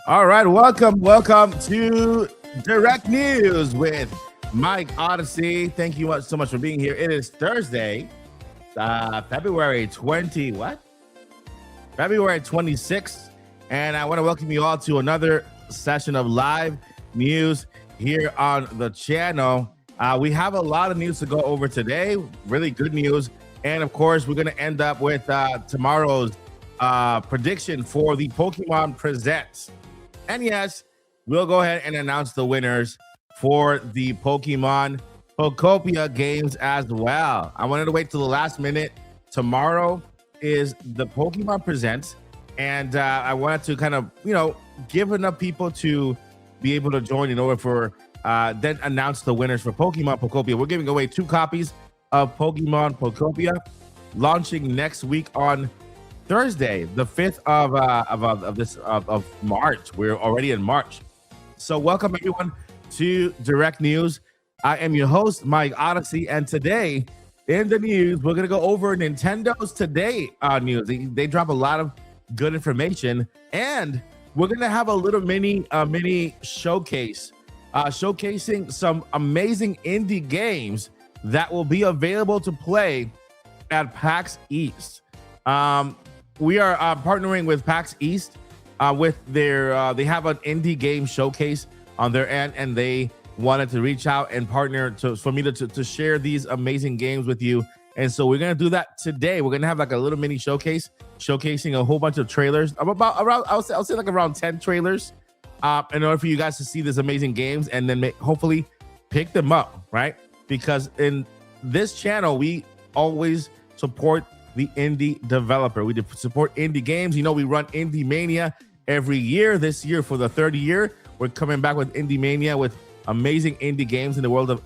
All right, welcome to Direct News with Mike Odyssey. Thank you so much for being here. It is Thursday, February 20, what? February 26th, and I want to welcome you all to another session of live news here on the channel. We have a lot of news to go over today, really good news, and of course, we're going to end up with tomorrow's prediction for the Pokemon Presents. And yes, we'll go ahead and announce the winners for the Pokemon Pokopia games as well. I wanted to wait till the last minute. Tomorrow is the Pokemon Presents, and I wanted to kind of, give enough people to be able to join in order for then announce the winners for Pokemon Pokopia. We're giving away 2 copies of Pokemon Pokopia, launching next week on Thursday, the 5th of March. We're already in March. So welcome everyone to Direct News. I am your host, Mike Odyssey, and today in the news, we're going to go over Nintendo's Today news. They drop a lot of good information, and we're going to have a little mini showcase, showcasing some amazing indie games that will be available to play at PAX East. We are partnering with PAX East with their they have an indie game showcase on their end, and they wanted to reach out and partner for me to share these amazing games with you. And so we're gonna do that today. We're gonna have like a little mini showcase showcasing a whole bunch of trailers of about around I'll say like around 10 trailers in order for you guys to see these amazing games and then hopefully pick them up, right? Because in this channel we always support the indie developer. We support indie games. We run Indie Mania every year. This year, for the 3rd year, we're coming back with Indie Mania with amazing indie games in the world of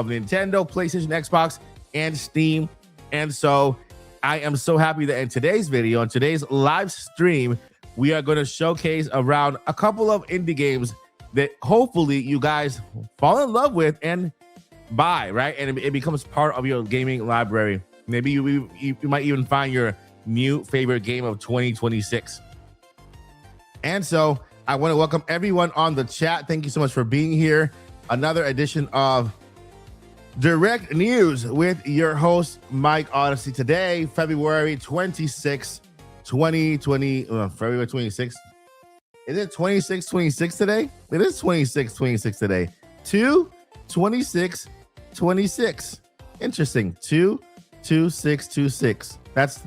Nintendo, PlayStation, Xbox, and Steam. And so I am so happy that in today's video, in today's live stream, we are going to showcase around a couple of indie games that hopefully you guys fall in love with and buy, right? And it becomes part of your gaming library. Maybe you might even find your new favorite game of 2026. And so I want to welcome everyone on the chat. Thank you so much for being here. Another edition of Direct News with your host, Mike Odyssey. Today, February 26th, 2020. February 26th. Is it 26 today? It is 26 today. 2/26/26. Interesting. 2/26/26. That's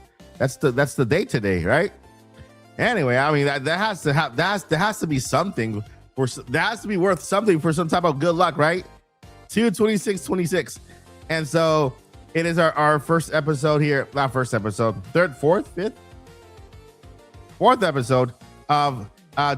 the date today, right? Anyway, I mean that has to be something that has to be worth something for some type of good luck, right? 2/26/26. And so it is our first episode here, not first episode, third, fourth, fifth, fourth episode of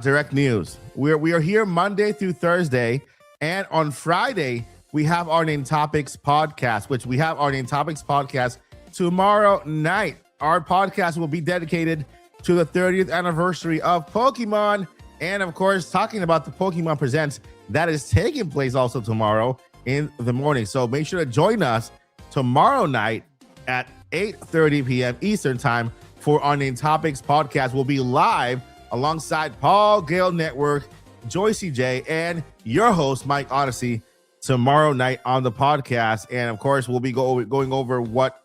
Direct News. We are here Monday through Thursday, and on Friday we have our Name Topics podcast, which we have our Name Topics podcast tomorrow night. Our podcast will be dedicated to the 30th anniversary of Pokemon, and of course, talking about the Pokemon Presents that is taking place also tomorrow in the morning. So make sure to join us tomorrow night at 8:30 p.m. Eastern Time for our Name Topics podcast. We'll be live alongside Paul Gale Network, Joycey J, and your host, Mike Odyssey, tomorrow night on the podcast. And of course, we'll be going over what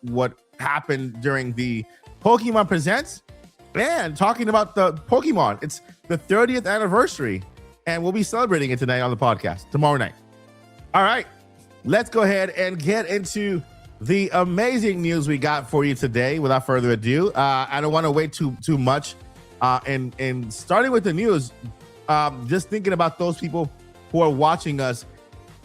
happened during the Pokemon Presents and talking about the Pokemon. It's the 30th anniversary, and we'll be celebrating it tonight on the podcast tomorrow night. All right, let's go ahead and get into the amazing news we got for you today. Without further ado, I don't want to wait too much. And starting with the news, just thinking about those people who are watching us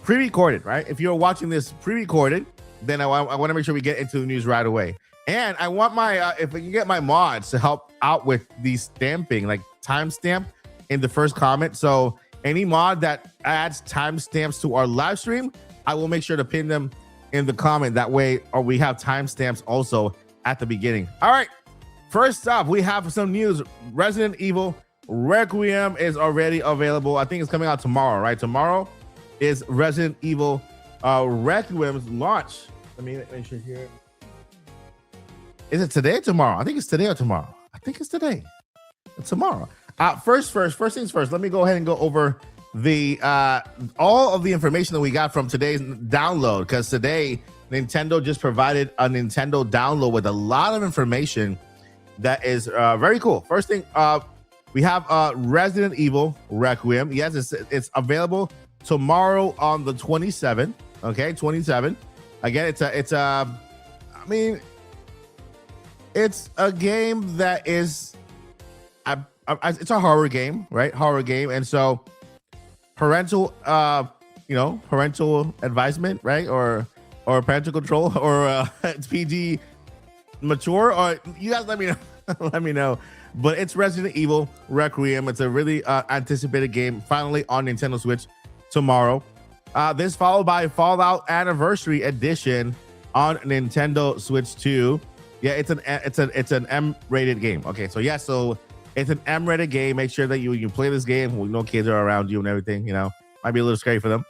pre-recorded, right? If you're watching this pre-recorded, then I want to make sure we get into the news right away. And I want my, if I can get my mods to help out with the stamping, like timestamp in the first comment. So any mod that adds timestamps to our live stream, I will make sure to pin them in the comment. That way, or we have timestamps also at the beginning. All right. First up, we have some news. Resident Evil Requiem is already available. I think it's coming out tomorrow, right? Tomorrow is Resident Evil Requiem's launch. Let me make sure here. Is it today or tomorrow? I think it's today or tomorrow. I think it's today. It's tomorrow. First things first. Let me go ahead and go over the all of the information that we got from today's download, because today Nintendo just provided a Nintendo download with a lot of information that is very cool. First thing, we have Resident Evil Requiem. Yes, it's available tomorrow on the 27th. Okay, 27. Again, I mean, it's a game that is, it's a horror game, right? Horror game, and so parental, parental advisement, right, or parental control, or it's PG mature, or you guys let me know. Let me know. But it's Resident Evil Requiem. It's a really anticipated game, finally on Nintendo Switch tomorrow. This followed by Fallout Anniversary Edition on Nintendo Switch 2. Yeah, it's an M-rated game. Okay, so yeah, so it's an M-rated game. Make sure that you play this game when no kids are around you and everything. You know, might be a little scary for them.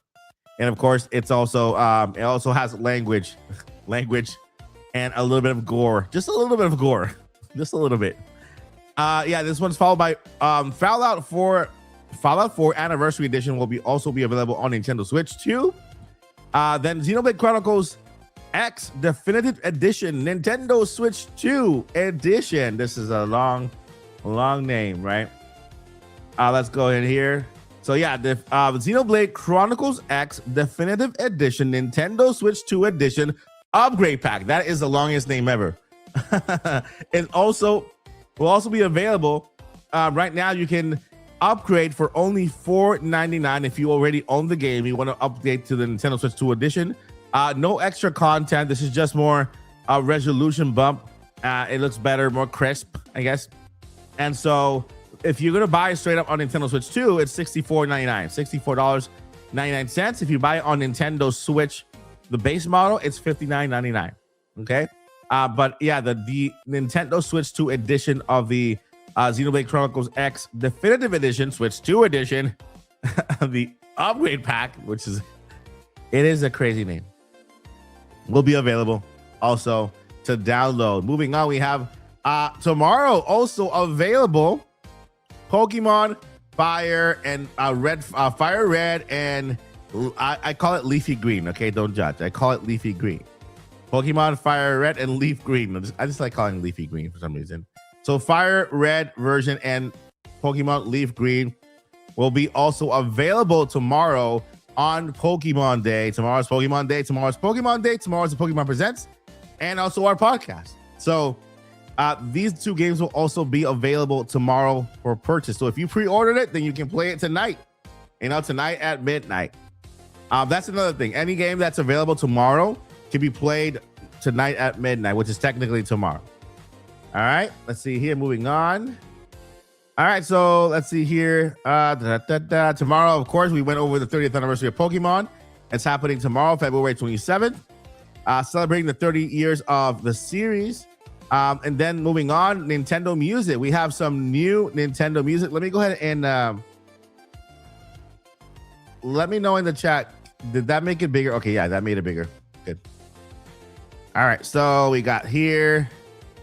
And of course, it also has language, and a little bit of gore. Just a little bit of gore. Just a little bit. Yeah, this one's followed by Fallout 4 Anniversary Edition will also be available on Nintendo Switch 2. Then Xenoblade Chronicles X Definitive Edition, Nintendo Switch 2 Edition. This is a long name, right? Let's go in here. So yeah, the Xenoblade Chronicles X Definitive Edition, Nintendo Switch 2 Edition Upgrade Pack. That is the longest name ever. It will also be available. Right now, you can upgrade for only $4.99 if you already own the game. You want to update to the Nintendo Switch 2 Edition. No extra content. This is just more a resolution bump. It looks better, more crisp, I guess. And so if you're going to buy it straight up on Nintendo Switch 2, it's $64.99. $64.99. If you buy it on Nintendo Switch, the base model, it's $59.99. Okay. But yeah, the Nintendo Switch 2 edition of the Xenoblade Chronicles X Definitive Edition, Switch 2 Edition, the upgrade pack, it is a crazy name, will be available also to download. Moving on, we have tomorrow also available Pokemon Fire and Fire Red, and I call it Leafy Green. Okay, don't judge. I call it Leafy Green. Pokemon Fire Red and Leaf Green. I just like calling Leafy Green for some reason. So Fire Red version and Pokemon Leaf Green will be also available tomorrow on Pokemon Day. Tomorrow's Pokemon Day. Tomorrow's the Pokemon Presents, and also our podcast. So these two games will also be available tomorrow for purchase. So if you pre-ordered it, then you can play it tonight. Tonight at midnight. That's another thing. Any game that's available tomorrow can be played tonight at midnight, which is technically tomorrow. All right, let's see here. Moving on. All right, so let's see here. Tomorrow, of course, we went over the 30th anniversary of Pokemon. It's happening tomorrow, February 27th, celebrating the 30 years of the series. And then moving on, Nintendo Music. We have some new Nintendo Music. Let me go ahead and let me know in the chat. Did that make it bigger? Okay, yeah, that made it bigger. Good. All right, so we got here.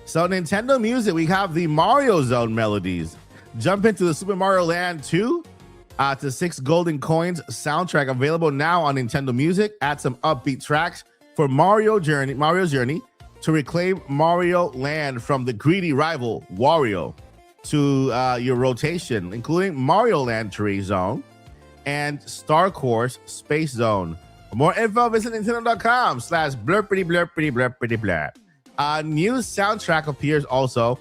So Nintendo Music, we have the Mario Zone melodies. Jump into the Super Mario Land 2 to 6 golden coins soundtrack, available now on Nintendo Music. Add some upbeat tracks for Mario's journey to reclaim Mario Land from the greedy rival Wario to your rotation, including Mario Land Tree Zone and Star Course Space Zone. For more info, visit nintendo.com/blurpity-blurpity-blurpity-blurp. New soundtrack appears also.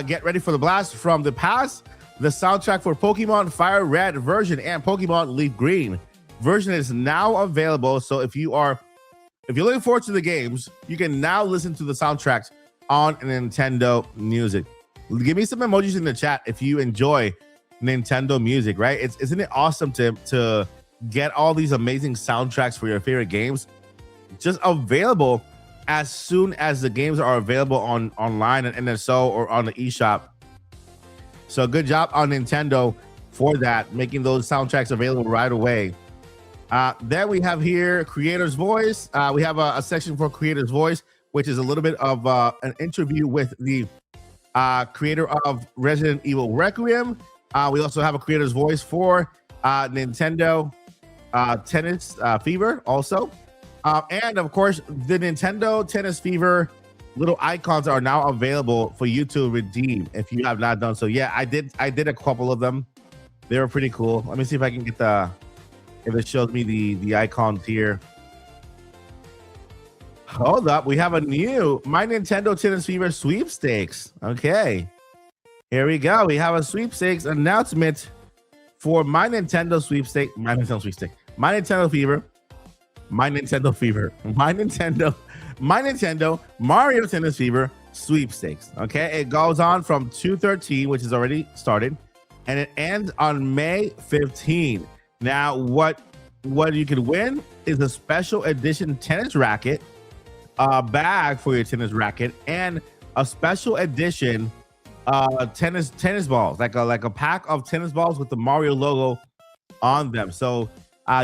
Get ready for the blast from the past. The soundtrack for Pokemon Fire Red version and Pokemon Leaf Green version is now available. So if you're looking forward to the games, you can now listen to the soundtracks on Nintendo Music. Give me some emojis in the chat if you enjoy Nintendo Music, right? Isn't it awesome to get all these amazing soundtracks for your favorite games just available as soon as the games are available online and NSO or on the eShop. So good job on Nintendo for that, making those soundtracks available right away. Then we have here Creator's Voice. We have a section for Creator's Voice, which is a little bit of an interview with the creator of Resident Evil Requiem. We also have a creator's voice for Nintendo Tennis Fever also. And of course, the Nintendo Tennis Fever little icons are now available for you to redeem if you have not done so. Yeah, I did a couple of them. They were pretty cool. Let me see if I can get if it shows me the icons here. Hold up, we have a new My Nintendo Tennis Fever sweepstakes. Okay, here we go. We have a sweepstakes announcement for My Nintendo sweepstake, My Nintendo sweepstake, My Nintendo Fever, My Nintendo Fever, My Nintendo Mario Tennis Fever sweepstakes. Okay, it goes on from 2/13, which is already started, and it ends on May 15. Now, what you can win is a special edition tennis racket, a bag for your tennis racket, and a special edition tennis balls, like a pack of tennis balls with the Mario logo on them. So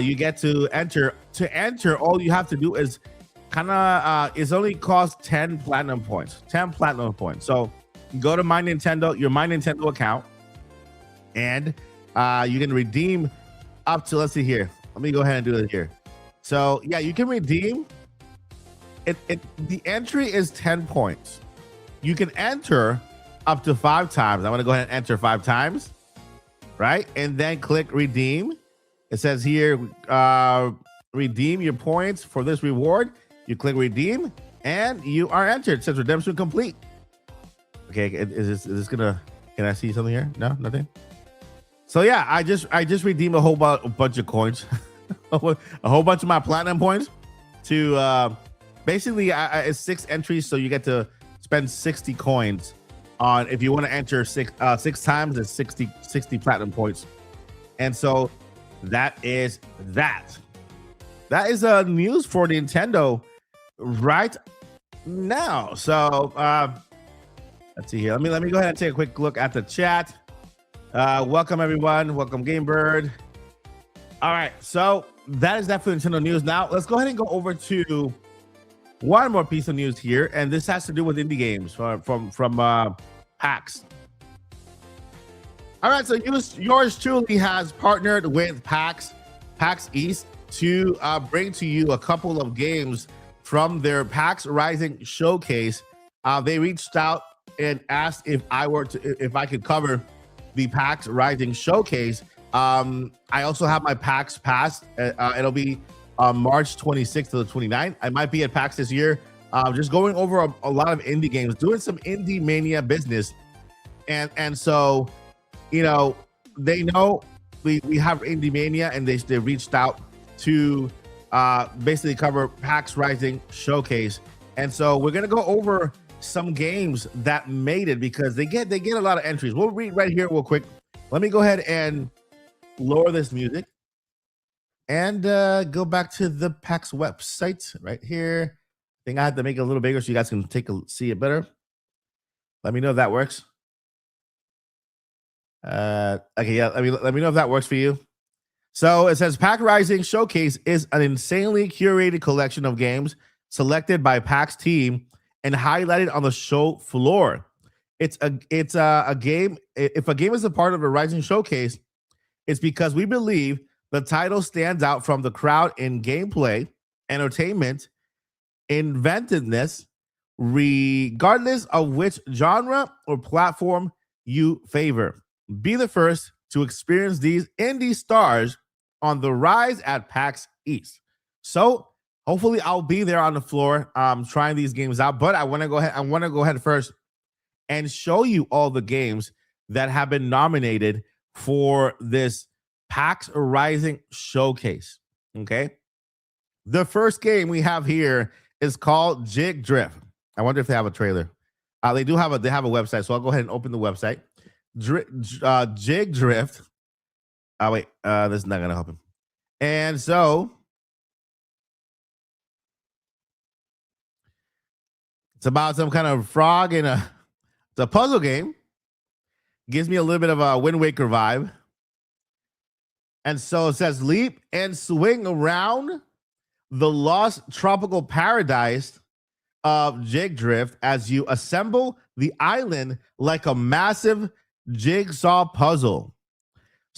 you get to enter. To enter, all you have to do is it's only cost 10 platinum points. 10 platinum points. So go to your My Nintendo account, and you can redeem up to, let's see here. Let me go ahead and do it here. So yeah, you can redeem it. The entry is 10 points. You can enter up to 5 times. I'm going to go ahead and enter 5 times, right? And then click redeem. It says here, redeem your points for this reward. You click redeem, and you are entered. It says redemption complete. Okay, is this gonna? Can I see something here? No, nothing. So yeah, I just redeemed a whole bunch of coins, a whole bunch of my platinum points to basically it's 6 entries, so you get to spend 60 coins on if you want to enter 6 times. It's 60 platinum points, and so that is that. That is news for Nintendo right now. So let's see here. Let me go ahead and take a quick look at the chat. Welcome everyone. Welcome Gamebird. All right, so that is that for Nintendo news. Now let's go ahead and go over to one more piece of news here, and this has to do with indie games from PAX. All right, so yours truly has partnered with PAX East to bring to you a couple of games from their PAX Rising showcase. They reached out and asked if I could cover the PAX Rising showcase. I also have my PAX pass. It'll be March 26th to the 29th. I might be at PAX this year, just going over a lot of indie games, doing some indie mania business, and so they know we have indie mania, and they reached out to basically cover PAX Rising showcase. And so we're gonna go over some games that made it because they get a lot of entries. We'll read right here real quick. Let me go ahead and lower this music and go back to the PAX website right here. I think I have to make it a little bigger so you guys can see it better. Let me know if that works. Okay, yeah, let me know if that works for you. So it says PAX Rising Showcase is an insanely curated collection of games selected by PAX team and highlighted on the show floor. It's a game. If a game is a part of a Rising Showcase, it's because we believe the title stands out from the crowd in gameplay, entertainment, inventiveness, regardless of which genre or platform you favor. Be the first to experience these indie stars on the rise at PAX East. So hopefully I'll be there on the floor trying these games out. But I want to go ahead first and show you all the games that have been nominated for this PAX Rising Showcase. Okay. The first game we have here is called Jig Drift. I wonder if they have a trailer. They have a website, so I'll go ahead and open the website. Jig Drift. Oh wait, this is not gonna help him. And so it's about some kind of frog in it's a puzzle game. Gives me a little bit of a Wind Waker vibe. And so it says leap and swing around the lost tropical paradise of Jig Drift as you assemble the island like a massive jigsaw puzzle.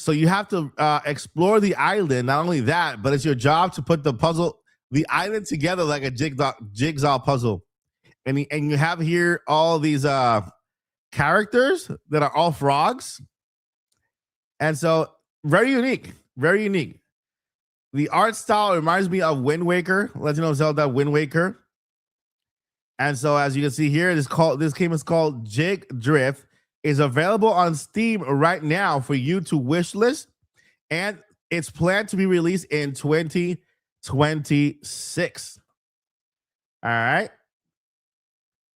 So you have to explore the island. Not only that, but it's your job to put the island together like a jigsaw puzzle. And you have here all these characters that are all frogs. And so very unique, very unique. The art style reminds me of Wind Waker, Legend of Zelda Wind Waker. And so as you can see here, this game is called Jig Drift. Is available on Steam right now for you to wish list, and it's planned to be released in 2026. All right.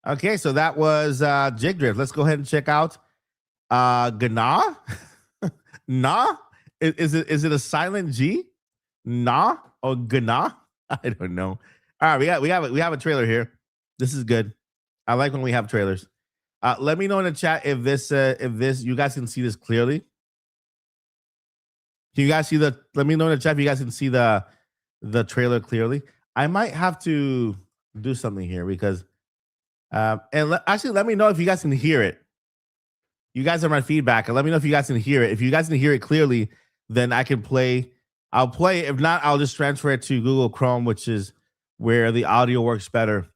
Okay, so that was Jig Drift. Let's go ahead and check out Gna. Nah? Is it a silent G? Nah or Gna? I don't know. All right, we have a trailer here. This is good. I like when we have trailers. Let me know in the chat if this you guys can see this clearly. Can you guys see let me know in the chat if you guys can see the trailer clearly. I might have to do something here because actually let me know if you guys can hear it. You guys are my feedback, and let me know if you guys can hear it. If you guys can hear it clearly, then I can play. I'll play. If not, I'll just transfer it to Google Chrome, which is where the audio works better.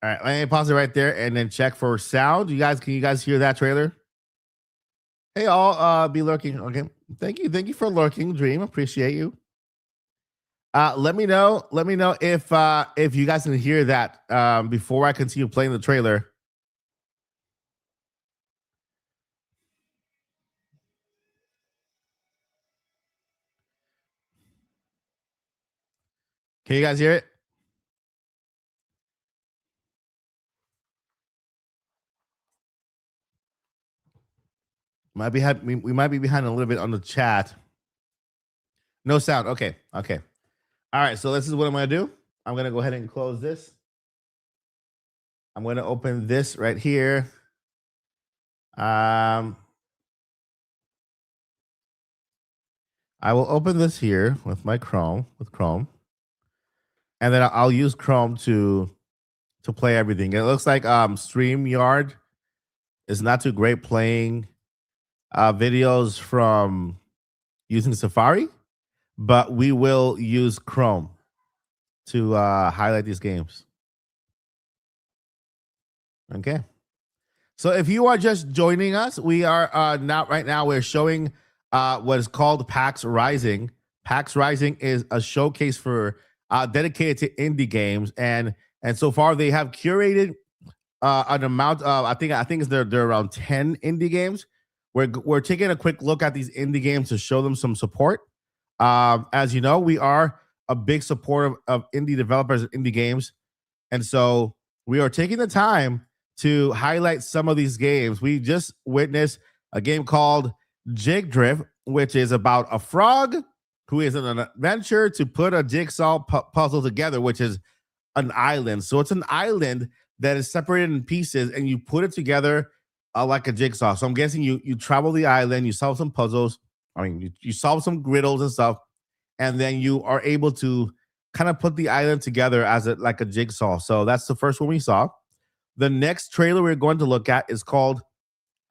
All right, let me pause it right there and then check for sound. Can you guys hear that trailer? Hey, all be lurking. Okay, thank you for lurking, Dream. Appreciate you. Let me know if you guys can hear that before I continue playing the trailer. Can you guys hear it? We might be behind a little bit on the chat. No sound. Okay. All right. So this is what I'm gonna do. I'm gonna go ahead and close this. I'm gonna open this right here. I will open this here with my Chrome, and then I'll use Chrome to play everything. It looks like StreamYard is not too great playing videos from using Safari, but we will use Chrome to highlight these games. Okay. So if you are just joining us, we are right now we're showing what is called PAX Rising. PAX Rising is a showcase for dedicated to indie games, and so far they have curated an amount of I think they're around 10 indie games. We're taking a quick look at these indie games to show them some support. As you know, we are a big supporter of indie developers and indie games, and so we are taking the time to highlight some of these games. We just witnessed a game called Jig Drift, which is about a frog who is in an adventure to put a jigsaw puzzle together, which is an island. So it's an island that is separated in pieces, and you put it together like a jigsaw. So I'm guessing you travel the island, you solve some puzzles. I mean, you solve some riddles and stuff, and then you are able to kind of put the island together as like a jigsaw. So that's the first one we saw. The next trailer we're going to look at is called,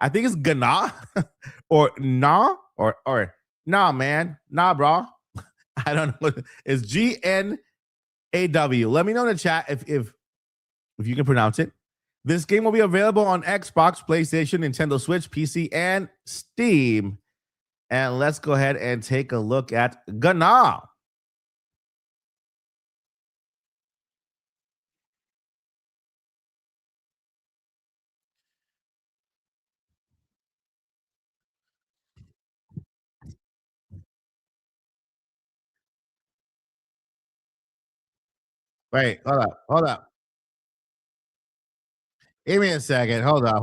I think it's Gna or Nah or Nah, man. Nah, bro. I don't know. It's GNAW. Let me know in the chat if you can pronounce it. This game will be available on Xbox, PlayStation, Nintendo Switch, PC, and Steam. And let's go ahead and take a look at Gna. Wait, hold up. Give me a second. Hold up.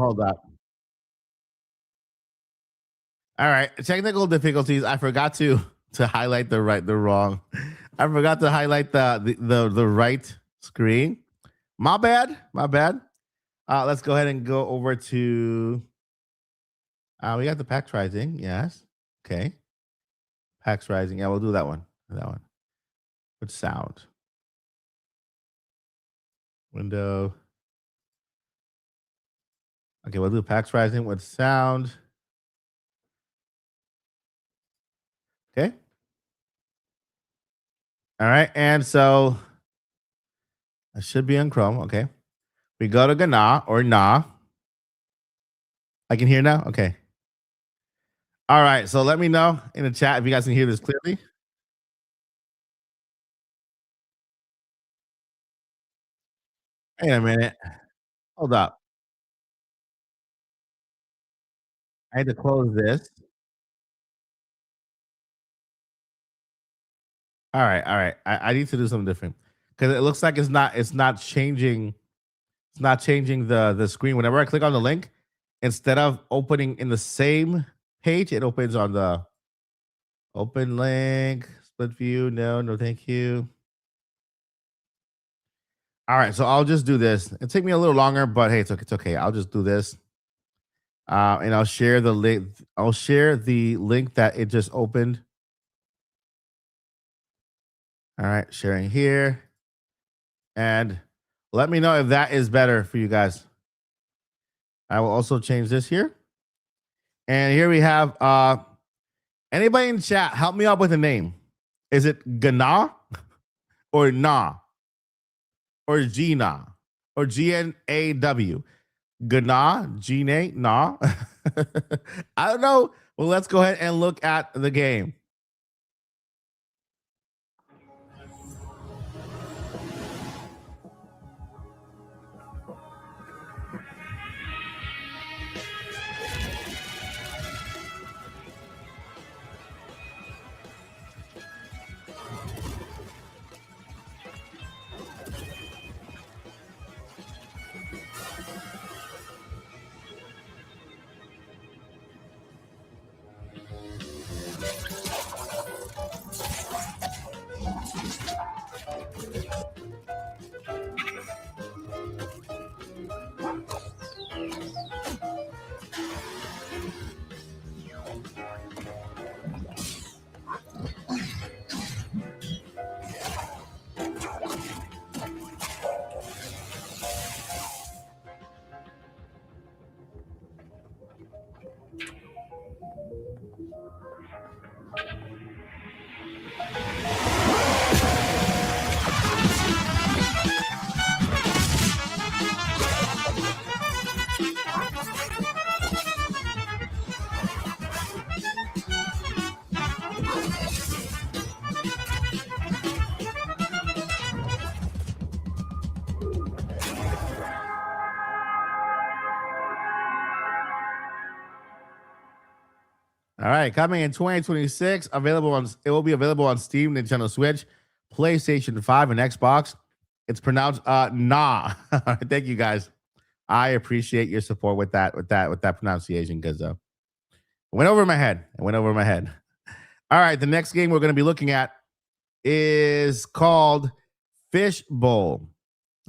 All right, technical difficulties. I forgot to highlight the wrong. I forgot to highlight the right screen. My bad. Let's go ahead and go over to. We got the PAX Rising. Yes. Okay. PAX Rising. Yeah, we'll do that one. With sound. Window. Okay, we'll do PAX Rising with sound. Okay. All right, and so I should be on Chrome. Okay. We go to Gana or Na. I can hear now. Okay. All right. So let me know in the chat if you guys can hear this clearly. Wait a minute. Hold up. I had to close this. All right. All right. I need to do something different because it looks like it's not changing. It's not changing the screen. Whenever I click on the link, instead of opening in the same page, it opens on the open link, split view. No, no, thank you. All right, so I'll just do this. It take me a little longer, but hey, it's okay. I'll just do this, and I'll share the link. I'll share the link that it just opened. All right, sharing here, and let me know if that is better for you guys. I will also change this here, and here we have. Anybody in chat, help me out with a name. Is it Gana or Na or Gina or GNAW? Gana, Gina, Na. I don't know. Well, let's go ahead and look at the game. All right, coming in 2026, it will be available on Steam, Nintendo Switch, PlayStation 5, and Xbox. It's pronounced nah. Thank you guys. I appreciate your support with that pronunciation because it went over my head. It went over my head. All right, the next game we're going to be looking at is called Fish Bowl.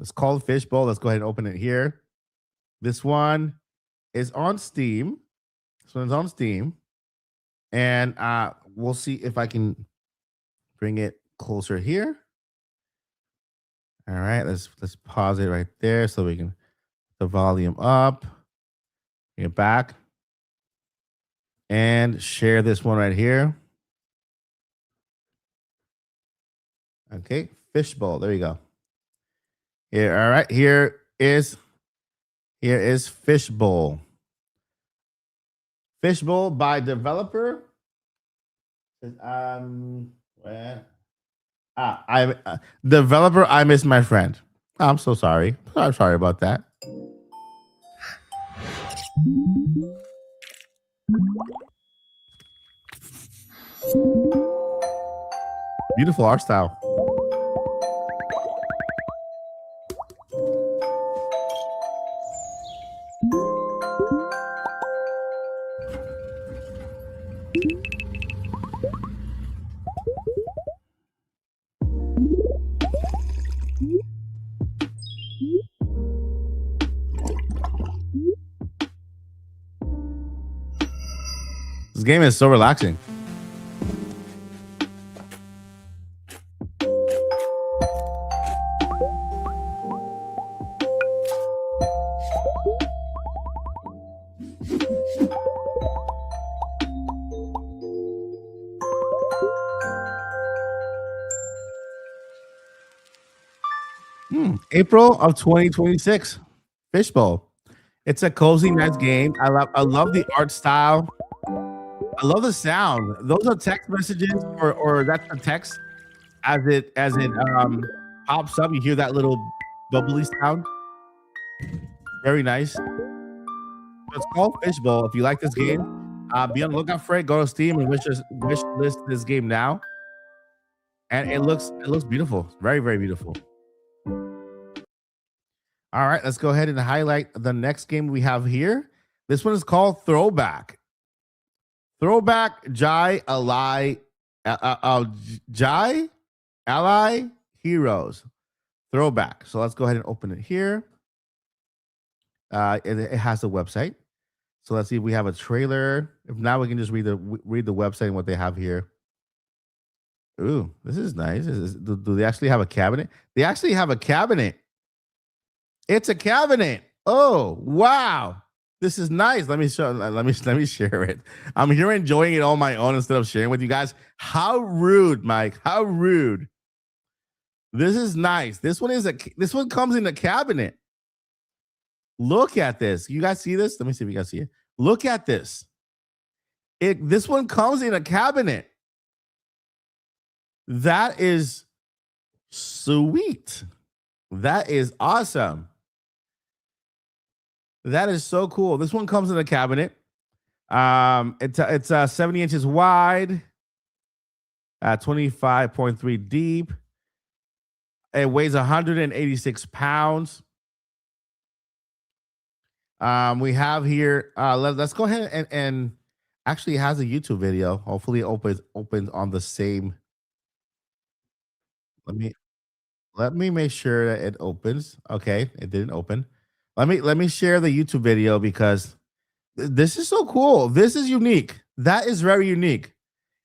It's called Fish Bowl. Let's go ahead and open it here. This one is on Steam. This one's on Steam. And we'll see if I can bring it closer here. All right, let's pause it right there so we can the volume up. Bring it back. And share this one right here. Okay, Fishbowl. There you go. Here, all right. Here is Fishbowl. Fishbowl by developer. Developer. I miss my friend. I'm so sorry. I'm sorry about that. Beautiful art style. This game is so relaxing. April of 2026. Fishbowl. It's a cozy, nice game. I love the art style. I love the sound. Those are text messages, or that's the text as it pops up. You hear that little bubbly sound. Very nice. So it's called Fishbowl. If you like this game, be on the lookout for it. Go to Steam and wish list this game now. And it looks beautiful. Very, very beautiful. All right, let's go ahead and highlight the next game we have here. This one is called Throwback. Throwback Jai Ally Heroes. Throwback. So let's go ahead and open it here. It has a website. So let's see if we have a trailer. If not, we can just read the website and what they have here. Ooh, this is nice. Do they actually have a cabinet? They actually have a cabinet. It's a cabinet. Oh, wow. This is nice. Let me share it. I'm here enjoying it on my own instead of sharing with you guys. How rude, Mike. How rude. This is nice. This one comes in a cabinet. Look at this. You guys see this? Let me see if you guys see it. Look at this. This one comes in a cabinet. That is sweet. That is awesome. That is so cool. This one comes in a cabinet. It's 70 inches wide, 25.3 deep. It weighs 186 pounds. We have here. Let's go ahead and actually it has a YouTube video. Hopefully, it opens on the same. Let me make sure that it opens. Okay, it didn't open. Let me share the YouTube video because this is so cool. This is unique. That is very unique.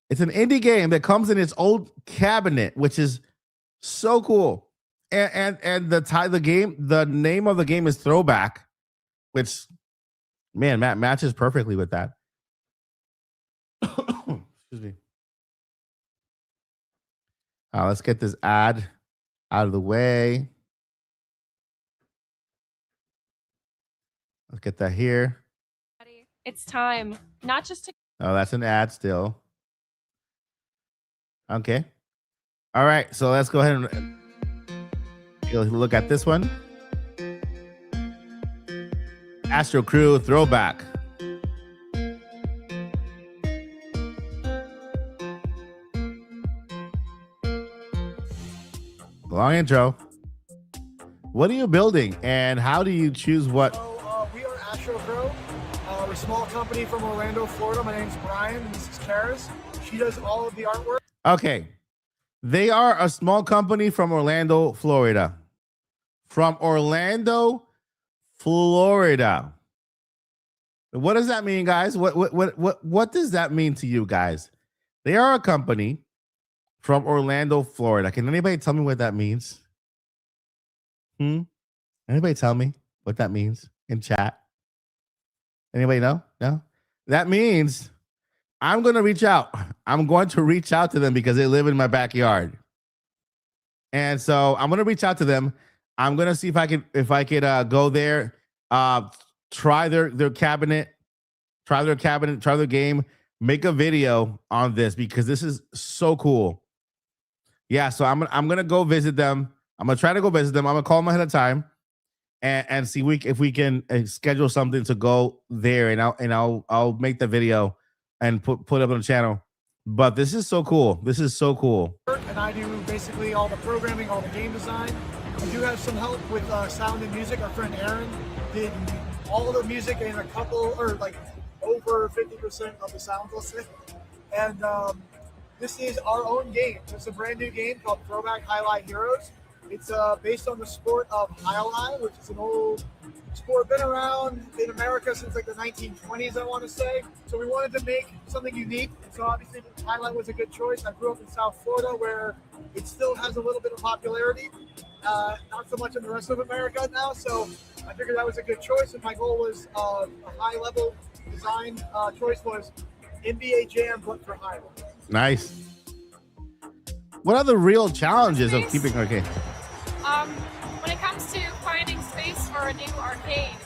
It's an indie game that comes in its old cabinet, which is so cool. And the name of the game is Throwback, which man, matches perfectly with that. Excuse me. Let's get this ad out of the way. Let's get that here. It's time, not just to. Oh, that's an ad still. Okay. All right. So let's go ahead and look at this one. Astro Crew Throwback. Long intro. What are you building and how do you choose what? We are Astro Crow. We're a small company from Orlando, Florida. My name's Brian and this is Karis. She does all of the artwork. Okay. They are a small company from Orlando, Florida. From Orlando, Florida. What does that mean, guys? What does that mean to you guys? They are a company from Orlando, Florida. Can anybody tell me what that means? Anybody tell me what that means in chat? Anybody know? No? That means I'm going to reach out. I'm going to reach out to them because they live in my backyard. And so I'm going to reach out to them. I'm going to see if I could go there, try their cabinet, try their game, make a video on this because this is so cool. Yeah, so I'm gonna go visit them. I'm gonna try to go visit them. I'm gonna call them ahead of time and see if we can schedule something to go there, and I'll make the video and put up on the channel. But this is so cool. This is so cool. And I do basically all the programming, all the game design. We do have some help with sound and music. Our friend Aaron did all the music and over 50% of the sounds, let's say. And this is our own game. It's a brand new game called Throwback Highlight Heroes. It's based on the sport of highlight, which is an old sport, been around in America since like the 1920s, I want to say. So we wanted to make something unique. So obviously highlight was a good choice. I grew up in South Florida where it still has a little bit of popularity. Not so much in the rest of America now. So I figured that was a good choice. And my goal was a high level design choice was NBA Jam, but for highlight. Nice. What are the real challenges of keeping okay? it comes to finding space for a new arcade,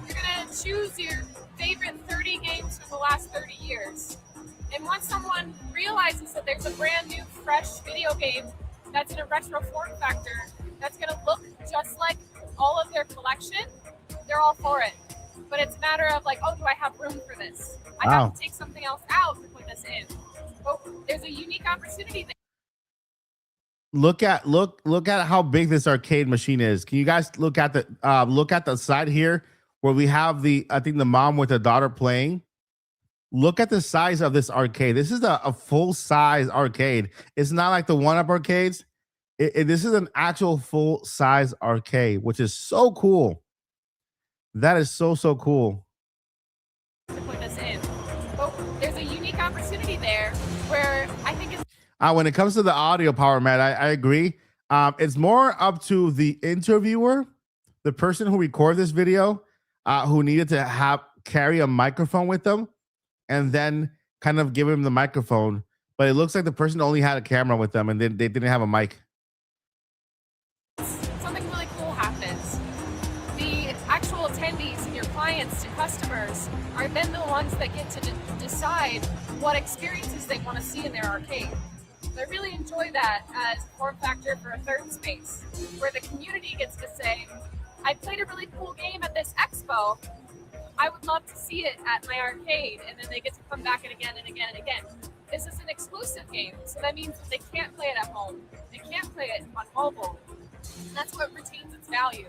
you're going to choose your favorite 30 games from the last 30 years. And once someone realizes that there's a brand new, fresh video game that's in a retro form factor that's going to look just like all of their collection, they're all for it. But it's a matter of like, oh, do I have room for this? I have to take something else out to put this in. But there's a unique opportunity there. Look at how big this arcade machine is. Can you guys look at the side here where we have I think the mom with the daughter playing? Look at the size of this arcade. This is a full size arcade. It's not like the 1-up arcades. This is an actual full size arcade, which is so cool. That is so cool. To put this in. But there's a unique opportunity there where I think it's when it comes to the audio power, Matt, I agree. It's more up to the interviewer, the person who recorded this video, who needed to carry a microphone with them and then kind of give him the microphone. But it looks like the person only had a camera with them and they didn't have a mic. something really cool happens. The actual attendees and your clients to customers are then the ones that get to decide what experiences they want to see in their arcade. I really enjoy that as a form factor for a third space, where the community gets to say, I played a really cool game at this expo. I would love to see it at my arcade, and then they get to come back and again and again and again. This is an exclusive game, so that means that they can't play it at home. They can't play it on mobile. And that's what retains its value.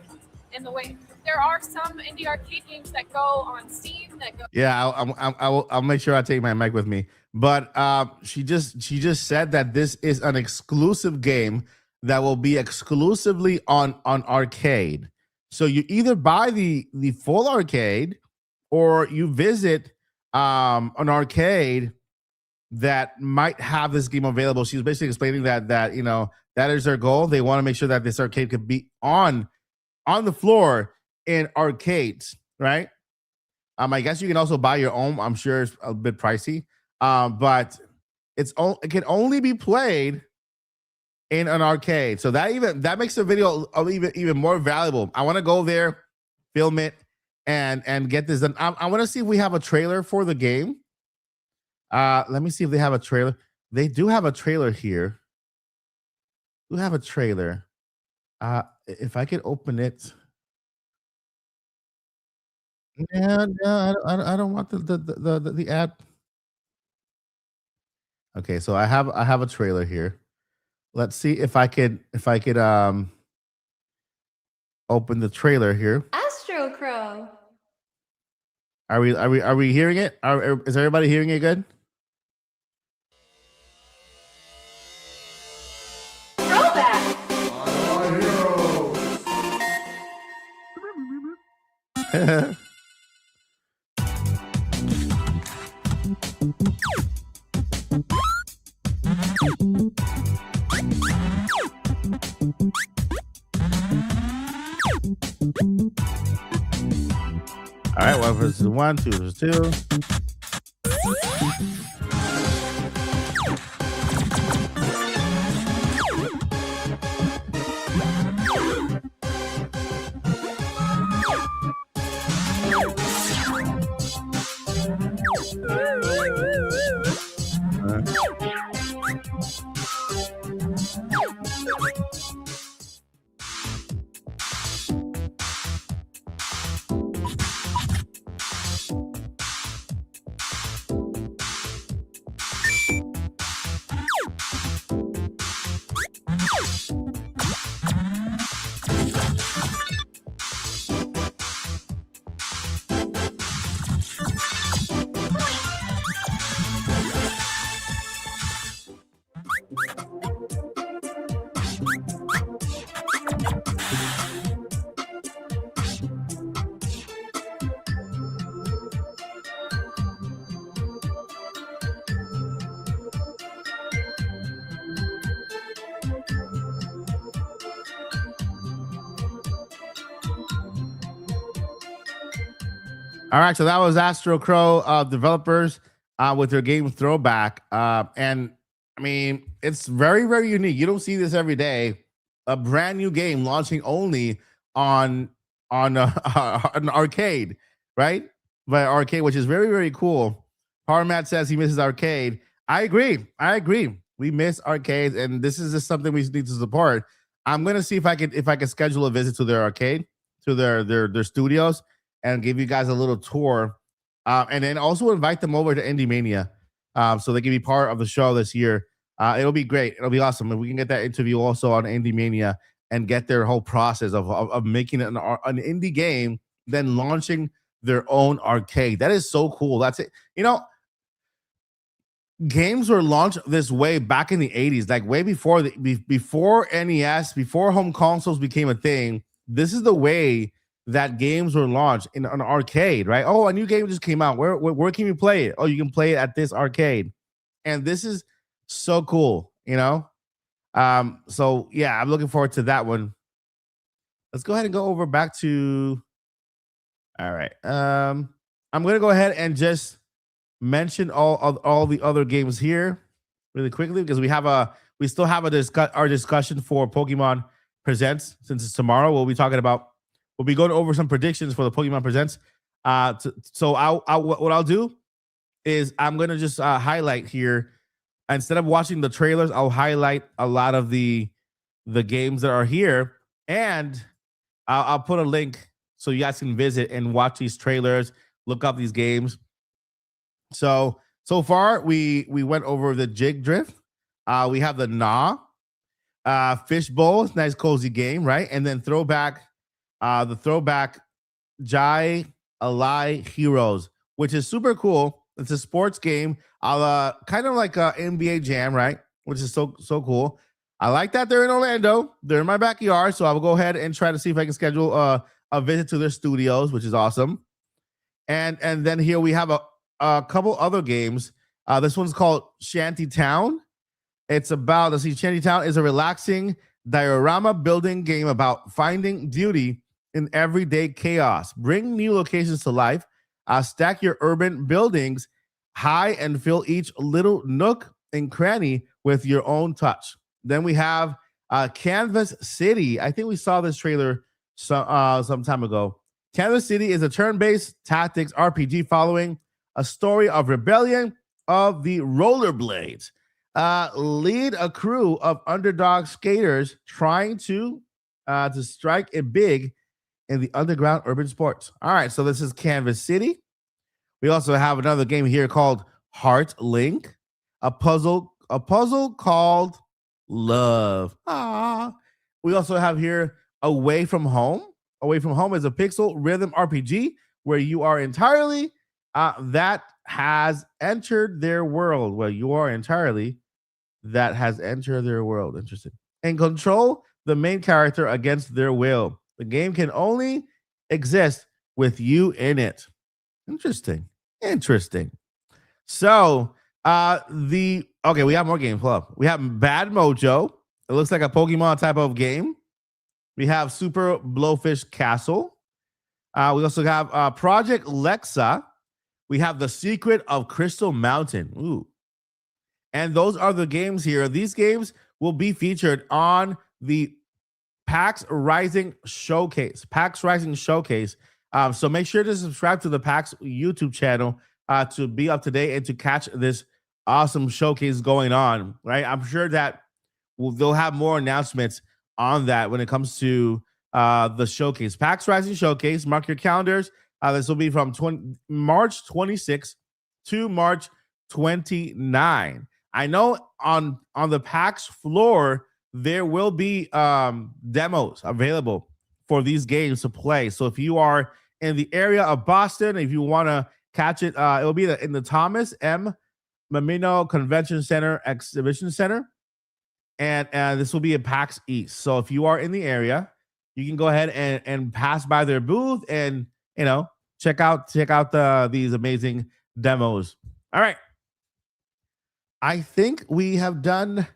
In the way there are some indie arcade games that go on Steam that go. Yeah, I'll make sure I take my mic with me. But she just said that this is an exclusive game that will be exclusively on arcade. So you either buy the full arcade or you visit an arcade that might have this game available. She was basically explaining that that is their goal. They want to make sure that this arcade could be on the floor in arcades, right? I guess you can also buy your own. I'm sure it's a bit pricey, but it can only be played in an arcade. So that makes the video even more valuable. I want to go there, film it, and get this done. I want to see if we have a trailer for the game. Let me see if they have a trailer. They do have a trailer here. Do have a trailer. If I could open it. Yeah, no, I don't want the ad. Okay, so I have a trailer here. Let's see if I could open the trailer here. Astro Crow. Are we hearing it? Is everybody hearing it good? Throwback. All right, 1 versus 1, 2 versus 2. All right, so that was Astro Crow developers with their game Throwback. And I mean, it's very, very unique. You don't see this every day. a brand new game launching only on an arcade, right? But arcade, which is very very cool. Power Matt says he misses arcade. I agree. I agree. We miss arcades, and this is just something we need to support. I'm gonna see if I can schedule a visit to their arcade, to their studios, and give you guys a little tour, and then also invite them over to Indie Mania, so they can be part of the show this year. It'll be great. It'll be awesome. And we can get that interview also on Indie Mania and get their whole process of making an indie game, then launching their own arcade. That is so cool. That's it. You know, games were launched this way back in the 80s, like way before before NES, before home consoles became a thing. This is the way that games were launched in an arcade, right? Oh, a new game just came out. Where can you play it? Oh, you can play it at this arcade. And this is so cool, you know? So yeah, I'm looking forward to that one. Let's go ahead and go over back to all right. I'm gonna go ahead and just mention all the other games here really quickly because we still have our discussion for Pokemon Presents since it's tomorrow. We'll be going over some predictions for the Pokemon Presents. So what I'll do is I'm gonna just highlight here instead of watching the trailers. I'll highlight a lot of the games that are here, and I'll put a link so you guys can visit and watch these trailers, look up these games. So far we went over the Jig Drift. We have the Fishbowl. It's a nice cozy game, right? And then the throwback Jai Alai Heroes, which is super cool. It's a sports game, kind of like a NBA Jam, right? Which is so cool. I like that they're in Orlando. They're in my backyard, so I will go ahead and try to see if I can schedule a visit to their studios, which is awesome. And then here we have a couple other games. This one's called Shanty Town. It's about, Shanty Town is a relaxing diorama building game about finding beauty in everyday chaos. Bring new locations to life. Stack your urban buildings high and fill each little nook and cranny with your own touch. Then we have Canvas City. I think we saw this trailer some time ago. Canvas City is a turn-based tactics RPG following a story of rebellion of the rollerblades. Lead a crew of underdog skaters trying to strike it big in the underground urban sports. All right, so this is Canvas City. We also have another game here called Heart Link, a puzzle called Love. We also have here Away From Home. Away From Home is a pixel rhythm RPG where you are entirely that has entered their world. Well, you are entirely that has entered their world. Interesting. And control the main character against their will. The game can only exist with you in it. Interesting. So, we have more games. Hold up. We have Bad Mojo. It looks like a Pokemon type of game. We have Super Blowfish Castle. We also have Project Lexa. We have The Secret of Crystal Mountain. Ooh. And those are the games here. These games will be featured on the PAX Rising Showcase. So make sure to subscribe to the PAX YouTube channel to be up to date and to catch this awesome showcase going on, right? I'm sure that they'll have more announcements on that when it comes to the showcase. PAX Rising Showcase. Mark your calendars. This will be from March 26th to March 29. I know on the PAX floor, there will be demos available for these games to play. So if you are in the area of Boston, if you want to catch it, it will be in the Thomas M. Mamino Convention Center Exhibition Center. And this will be at PAX East. So if you are in the area, you can go ahead and pass by their booth and, check out these amazing demos. All right. I think we have done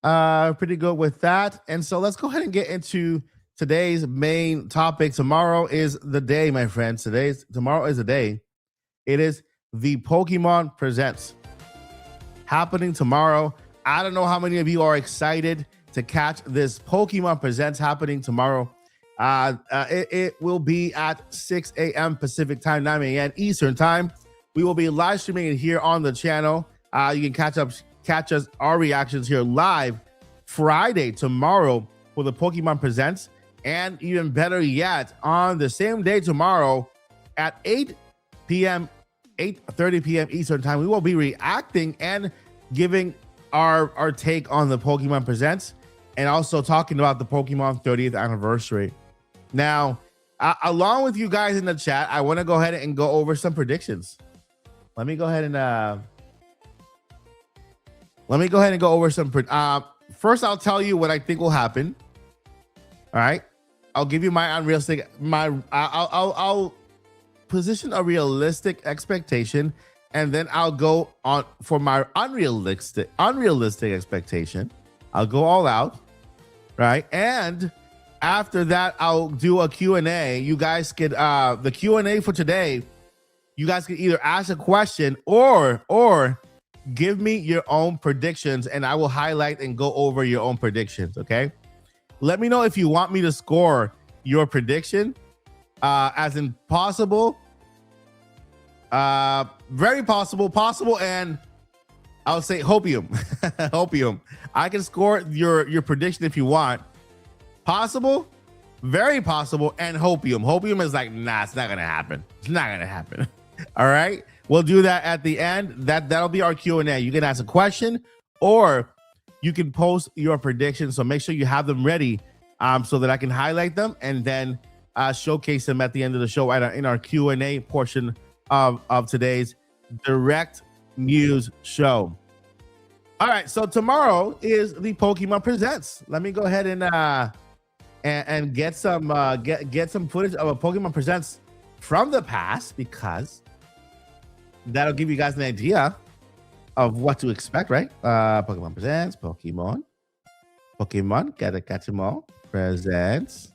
pretty good with that. And so let's go ahead and get into today's main topic. Tomorrow is the day, my friends. Tomorrow is the day. It is the Pokemon Presents happening tomorrow. I don't know how many of you are excited to catch this Pokemon Presents happening tomorrow. It will be at 6 a.m. Pacific time, 9 a.m. Eastern time. We will be live streaming it here on the channel. You can catch us our reactions here live Friday tomorrow for the Pokemon Presents, and even better yet, on the same day tomorrow at 8 p.m. 8:30 p.m. Eastern time, we will be reacting and giving our take on the Pokemon Presents, and also talking about the Pokemon 30th anniversary. Now, along with you guys in the chat, I want to go ahead and go over some predictions. Let me go ahead and go over some. First, I'll tell you what I think will happen. All right, I'll give you my unrealistic. I'll position a realistic expectation, and then I'll go on for my unrealistic expectation. I'll go all out, right? And after that, I'll do a Q&A. You guys could the Q&A for today. You guys can either ask a question or give me your own predictions, and I will highlight and go over your own predictions. Okay. Let me know if you want me to score your prediction, as in possible, very possible, and I'll say hopium. Hopium. I can score your prediction if you want. Possible, very possible, and hopium. Hopium is like, nah, it's not gonna happen. It's not gonna happen. All right, we'll do that at the end. That'll be our Q&A. You can ask a question, or you can post your predictions. So make sure you have them ready, so that I can highlight them and then showcase them at the end of the show in our Q&A portion of today's direct news show. All right, so tomorrow is the Pokemon Presents. Let me go ahead and get some footage of a Pokemon Presents from the past, because that'll give you guys an idea of what to expect, right? Pokemon Presents, Pokemon, gotta catch them all. Presents.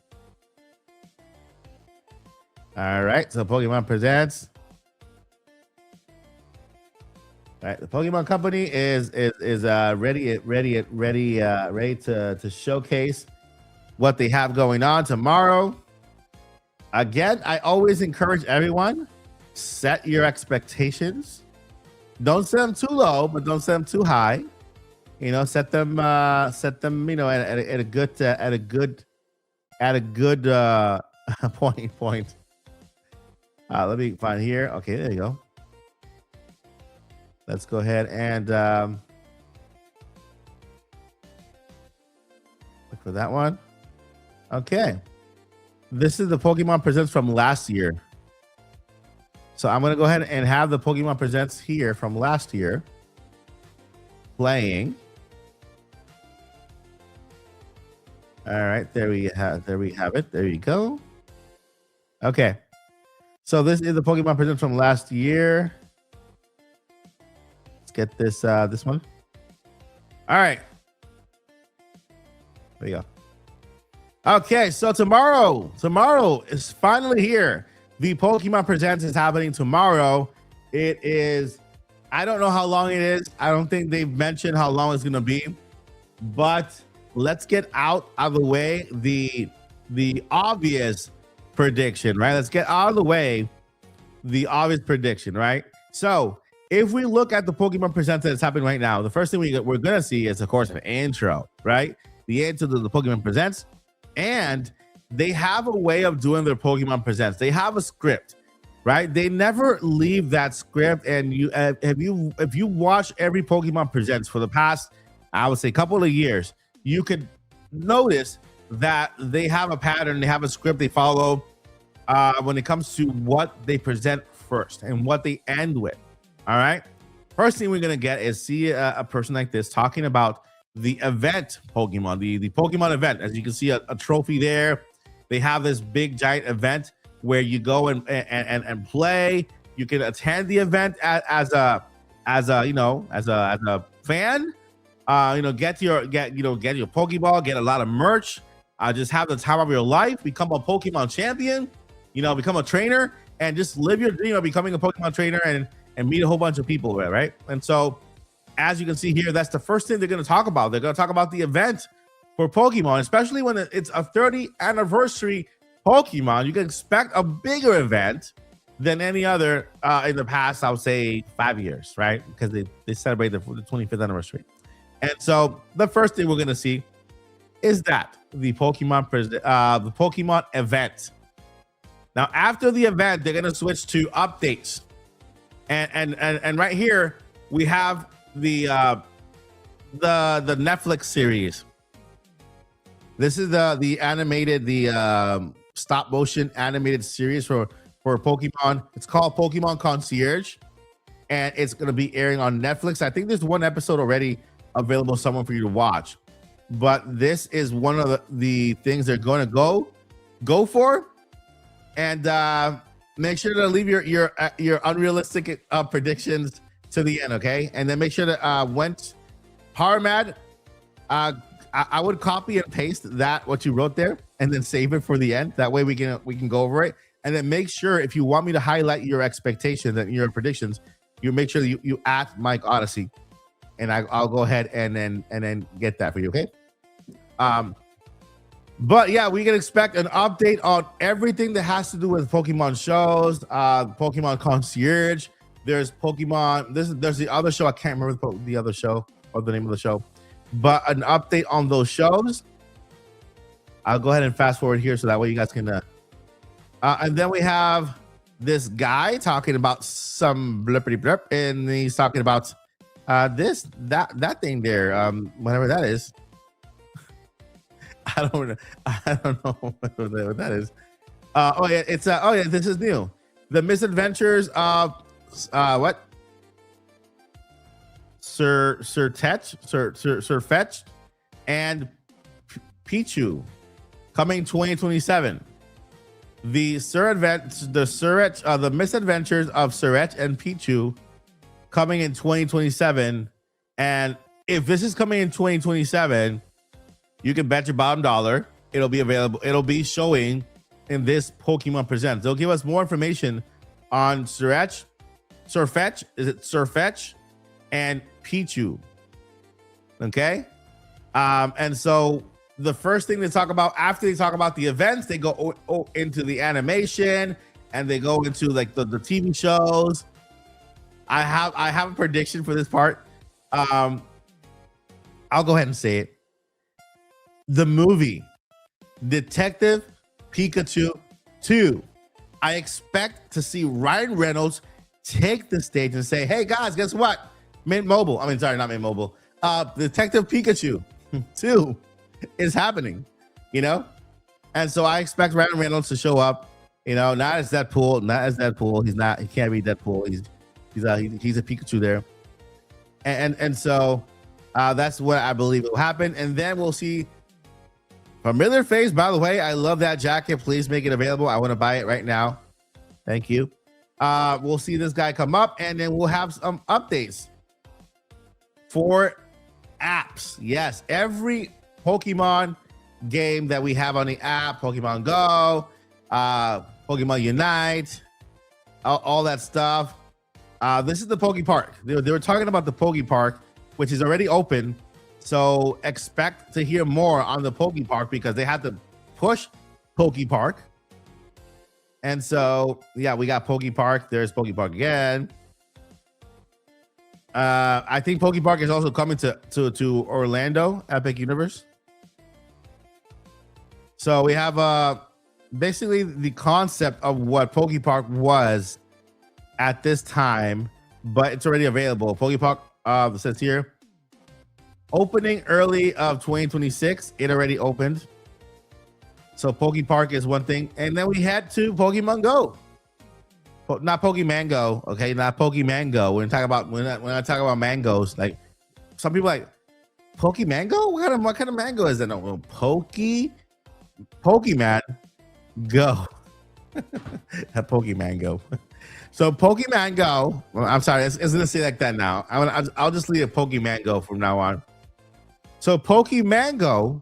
All right, so Pokemon Presents. All right, the Pokemon Company is ready to showcase what they have going on tomorrow. Again, I always encourage everyone, set your expectations. Don't set them too low, but don't set them too high. You know, set them you know, at a good point. Let me find here. Okay, there you go. Let's go ahead and look for that one. Okay, this is the Pokemon Presents from last year. So I'm going to go ahead and have the Pokemon Presents here from last year playing. All right, there we have it. There you go. Okay, so this is the Pokemon Presents from last year. Let's get this one. All right, there you go. Okay, so tomorrow is finally here. The Pokemon Presents is happening tomorrow. It is, I don't know how long it is. I don't think they've mentioned how long it's gonna be, but let's get out of the way the obvious prediction, right? Let's get out of the way the obvious prediction, right? So if we look at the Pokemon Presents that's happening right now, the first thing we're gonna see is, of course, an intro, right? The intro to the Pokemon Presents. And they have a way of doing their Pokemon Presents. They have a script, right? They never leave that script. And you, if you watch every Pokemon Presents for the past, I would say, couple of years, you could notice that they have a pattern. They have a script they follow when it comes to what they present first and what they end with. All right. First thing we're gonna get is see a person like this talking about the event Pokemon, the Pokemon event. As you can see, a trophy there. They have this big giant event where you go and play. You can attend the event as a fan. Get your Pokeball, get a lot of merch. Just have the time of your life. Become a Pokemon champion. Become a trainer and just live your dream of becoming a Pokemon trainer and meet a whole bunch of people, right? And so, as you can see here, that's the first thing they're going to talk about. They're going to talk about the event for Pokemon, especially when it's a 30th anniversary Pokemon. You can expect a bigger event than any other in the past, I would say 5 years, right? Because they celebrate the 25th anniversary. And so the first thing we're going to see is that the Pokemon event. Now, after the event, they're going to switch to updates. And right here, we have the Netflix series. This is the animated, stop motion animated series for Pokemon. It's called Pokemon Concierge, and it's going to be airing on Netflix. I think there's one episode already available somewhere for you to watch, but this is one of the things they're going to go for. And make sure to leave your unrealistic predictions to the end, okay? And then make sure to went Power Mad. I would copy and paste what you wrote there, and then save it for the end. That way we can go over it. And then make sure, if you want me to highlight your expectations and your predictions, you make sure that you at Mike Odyssey, and I'll go ahead and then get that for you, okay? But yeah, we can expect an update on everything that has to do with Pokemon shows, Pokemon Concierge. There's Pokemon. There's the other show. I can't remember the other show or the name of the show, but an update on those shows. I'll go ahead and fast forward here so that way you guys can. And then we have this guy talking about some blippity blip, and he's talking about that thing there, whatever that is. I don't know what that is. This is new. The Misadventures of what? Sir Fetch and Pichu, coming 2027. The Misadventures of Surret and Pichu, coming in 2027. And if this is coming in 2027, you can bet your bottom dollar it'll be available. It'll be showing in this Pokemon Presents. They'll give us more information on Surfetch. Is it Surfetch and Pichu? Okay. And so the first thing they talk about after they talk about the events, they go into the animation, and they go into like the TV shows. I have a prediction for this part. I'll go ahead and say it. The movie Detective Pikachu 2. I expect to see Ryan Reynolds take the stage and say, "Hey guys, guess what? Mint Mobile. Not Mint Mobile. Detective Pikachu 2 is happening." And so I expect Ryan Reynolds to show up. Not as Deadpool. He's not. He can't be Deadpool. He's a Pikachu there. And so that's what I believe will happen. And then we'll see familiar face. By the way, I love that jacket. Please make it available. I want to buy it right now. Thank you. We'll see this guy come up, and then we'll have some updates for apps. Yes, every Pokemon game that we have on the app, Pokemon Go, Pokemon Unite, all that stuff. This is the Poke Park. They were talking about the Poke Park, which is already open. So expect to hear more on the Poke Park, because they had to push Poke Park. And so, yeah, we got Poke Park. There's Poke Park again. I think Poke Park is also coming to Orlando, Epic Universe. So we have basically the concept of what Poke Park was at this time, but it's already available. Poke Park, it says here, opening early of 2026. It already opened. So Poke Park is one thing. And then we head to Pokemon Go. Not Pokemon Go, okay? Not Pokemon Go. When I talk about mangoes, like some people like, Pokemon? What kind of mango is that? No, Pokemon Go. Pokemon Go. So Pokemon Go. Well, I'm sorry, it's gonna say like that now. I'll just leave it Pokemon Go from now on. So Pokemon Go,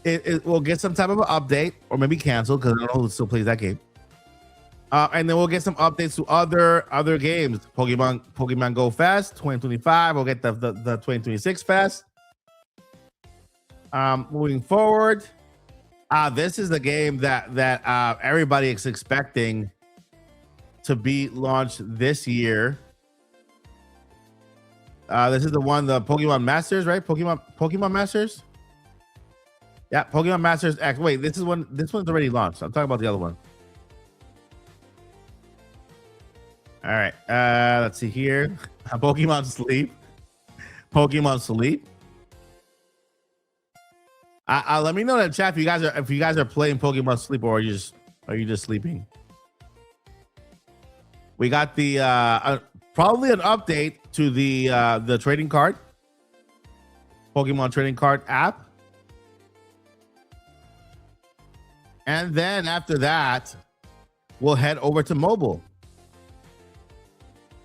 it will get some type of an update, or maybe canceled, because I don't know who still plays that game. And then we'll get some updates to other games. Pokemon Go Fest 2025. We'll get the 2026 Fest. Moving forward, this is the game that everybody is expecting to be launched this year. This is the Pokemon Masters, right? Pokemon Masters. Yeah, Pokemon Masters X. Wait, this one's already launched. I'm talking about the other one. All right. Let's see here. Pokemon Sleep. Pokemon Sleep. Let me know in the chat if you guys are playing Pokemon Sleep, or are you just sleeping? We got the probably an update to the trading card, Pokemon trading card app. And then after that, we'll head over to mobile.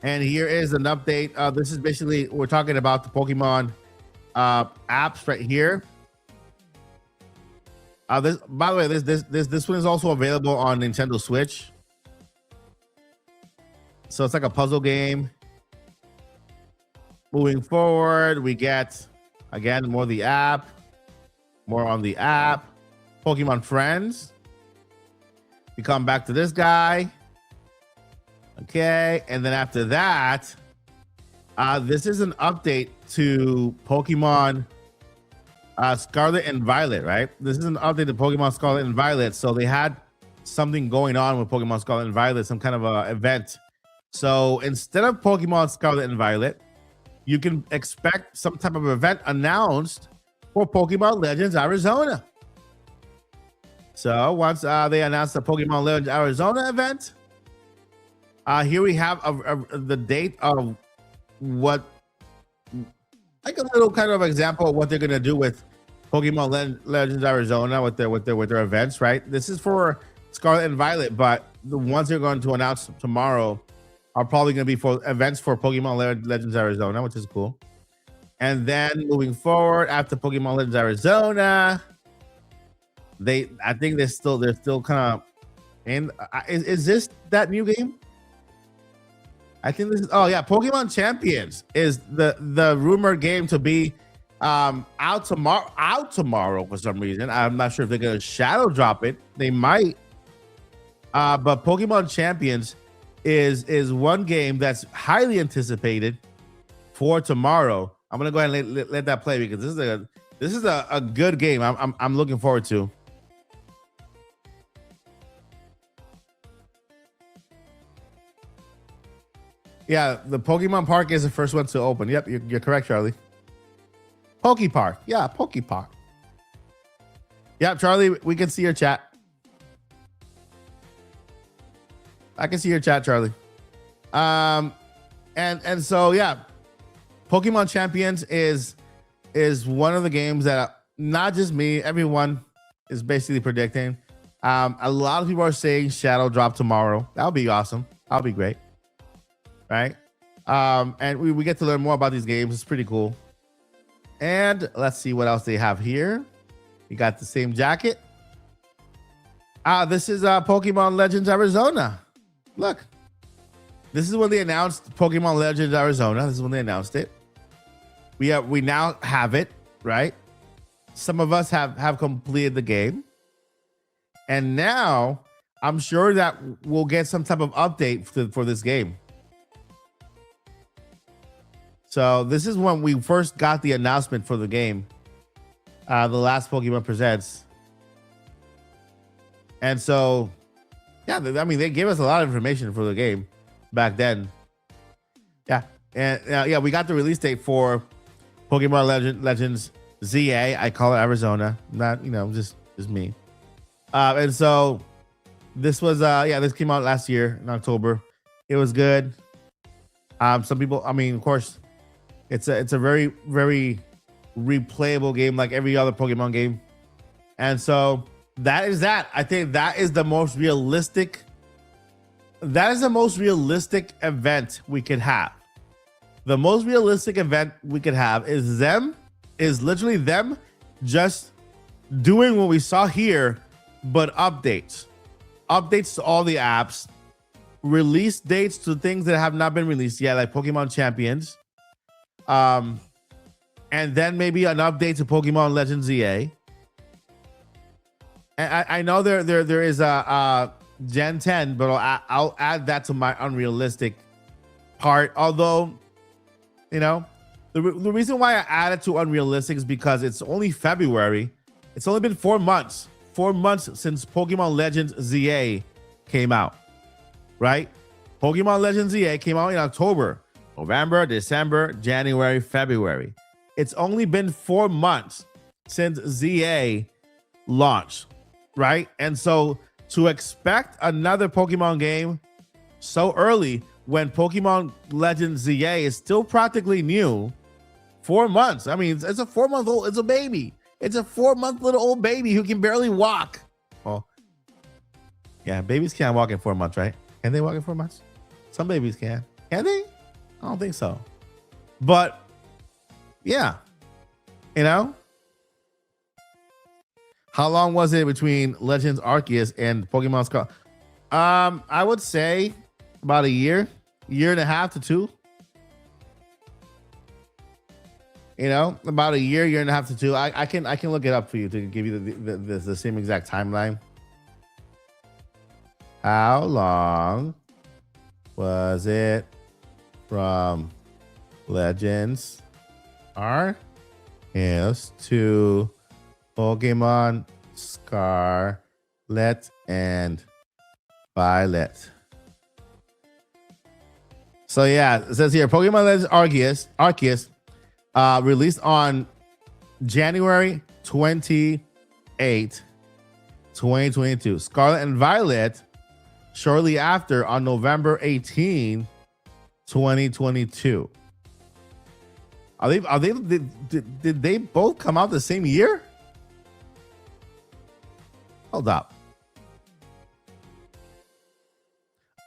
And here is an update. This is basically, we're talking about the Pokemon apps right here. This, by the way, this one is also available on Nintendo Switch. So it's like a puzzle game. Moving forward, we get again more on the app. Pokemon Friends. We come back to this guy. Okay, and then after that, this is an update to Pokemon Scarlet and Violet, right? This is an update to Pokemon Scarlet and Violet. So they had something going on with Pokemon Scarlet and Violet, some kind of a event. So instead of Pokemon Scarlet and Violet, you can expect some type of event announced for Pokemon Legends Arizona. So once they announce the Pokemon Legends Arizona event, here we have the date of what, like a little kind of example of what they're gonna do with Pokemon Legends Arizona with their events, right? This is for Scarlet and Violet, but the ones they're going to announce tomorrow are probably going to be for events for Pokemon Legends Arizona, which is cool. And then moving forward after Pokemon Legends Arizona, I think they're still kind of in. Is this that new game? I think this is. Oh yeah, Pokemon Champions is the rumored game to be out tomorrow for some reason. I'm not sure if they're gonna shadow drop it. They might. But Pokemon Champions is one game that's highly anticipated for tomorrow. I'm gonna go ahead and let that play because this is a good game. I'm looking forward to. Yeah, the Pokemon Park is the first one to open. Yep, you're correct, Charlie. Poke Park. Yeah, Poke Park. Yeah, Charlie, we can see your chat. I can see your chat, Charlie. And so yeah, Pokemon Champions is one of the games that not just me, everyone is basically predicting. A lot of people are saying shadow drop tomorrow. That'll be awesome. That'll be great. Right? And we get to learn more about these games. It's pretty cool. And let's see what else they have here. You got the same jacket. This is Pokemon Legends Arizona. Look, this is when they announced Pokemon Legends Arizona. This is when they announced it. We now have it, right? Some of us have completed the game. And now I'm sure that we'll get some type of update for this game. So this is when we first got the announcement for the game. The last Pokemon Presents. And so, yeah, I mean, they gave us a lot of information for the game back then. Yeah. And yeah, we got the release date for Pokemon Legends ZA. I call it Arizona. Not, just me. And so this was, this came out last year in October. It was good. Some people, I mean, of course, it's a very, very replayable game like every other Pokemon game. And so that is that. I think that is the most realistic. That is the most realistic event we could have. The most realistic event we could have is literally them just doing what we saw here, but updates to all the apps, release dates to things that have not been released yet, like Pokemon Champions. and then maybe an update to Pokemon Legends ZA. And I know there is a Gen 10, but I'll add that to my unrealistic part. Although, you know, the reason why I added to unrealistic is because it's only February. It's only been 4 months. 4 months since Pokemon Legends ZA came out, right? Pokemon Legends ZA came out in October, November, December, January, February. It's only been 4 months since ZA launched, right? And so to expect another Pokemon game so early when Pokemon Legends ZA is still practically new, 4 months. I mean, it's a 4-month-old, it's a baby. It's a 4-month little old baby who can barely walk. Well, yeah, babies can't walk in 4 months, right? Can they walk in 4 months? Some babies can. Can they? I don't think so. But yeah, you know, how long was it between Legends Arceus and Pokemon Scarlet? I would say about a year and a half to 2. You know, about a year and a half to 2. I can look it up for you to give you the same exact timeline. How long was it from Legends Arceus to Pokemon Scarlet and Violet? So yeah, it says here Pokemon Legends Arceus released on January 28, 2022. Scarlet and Violet shortly after on November 18, 2022. Did they both come out the same year? Hold up.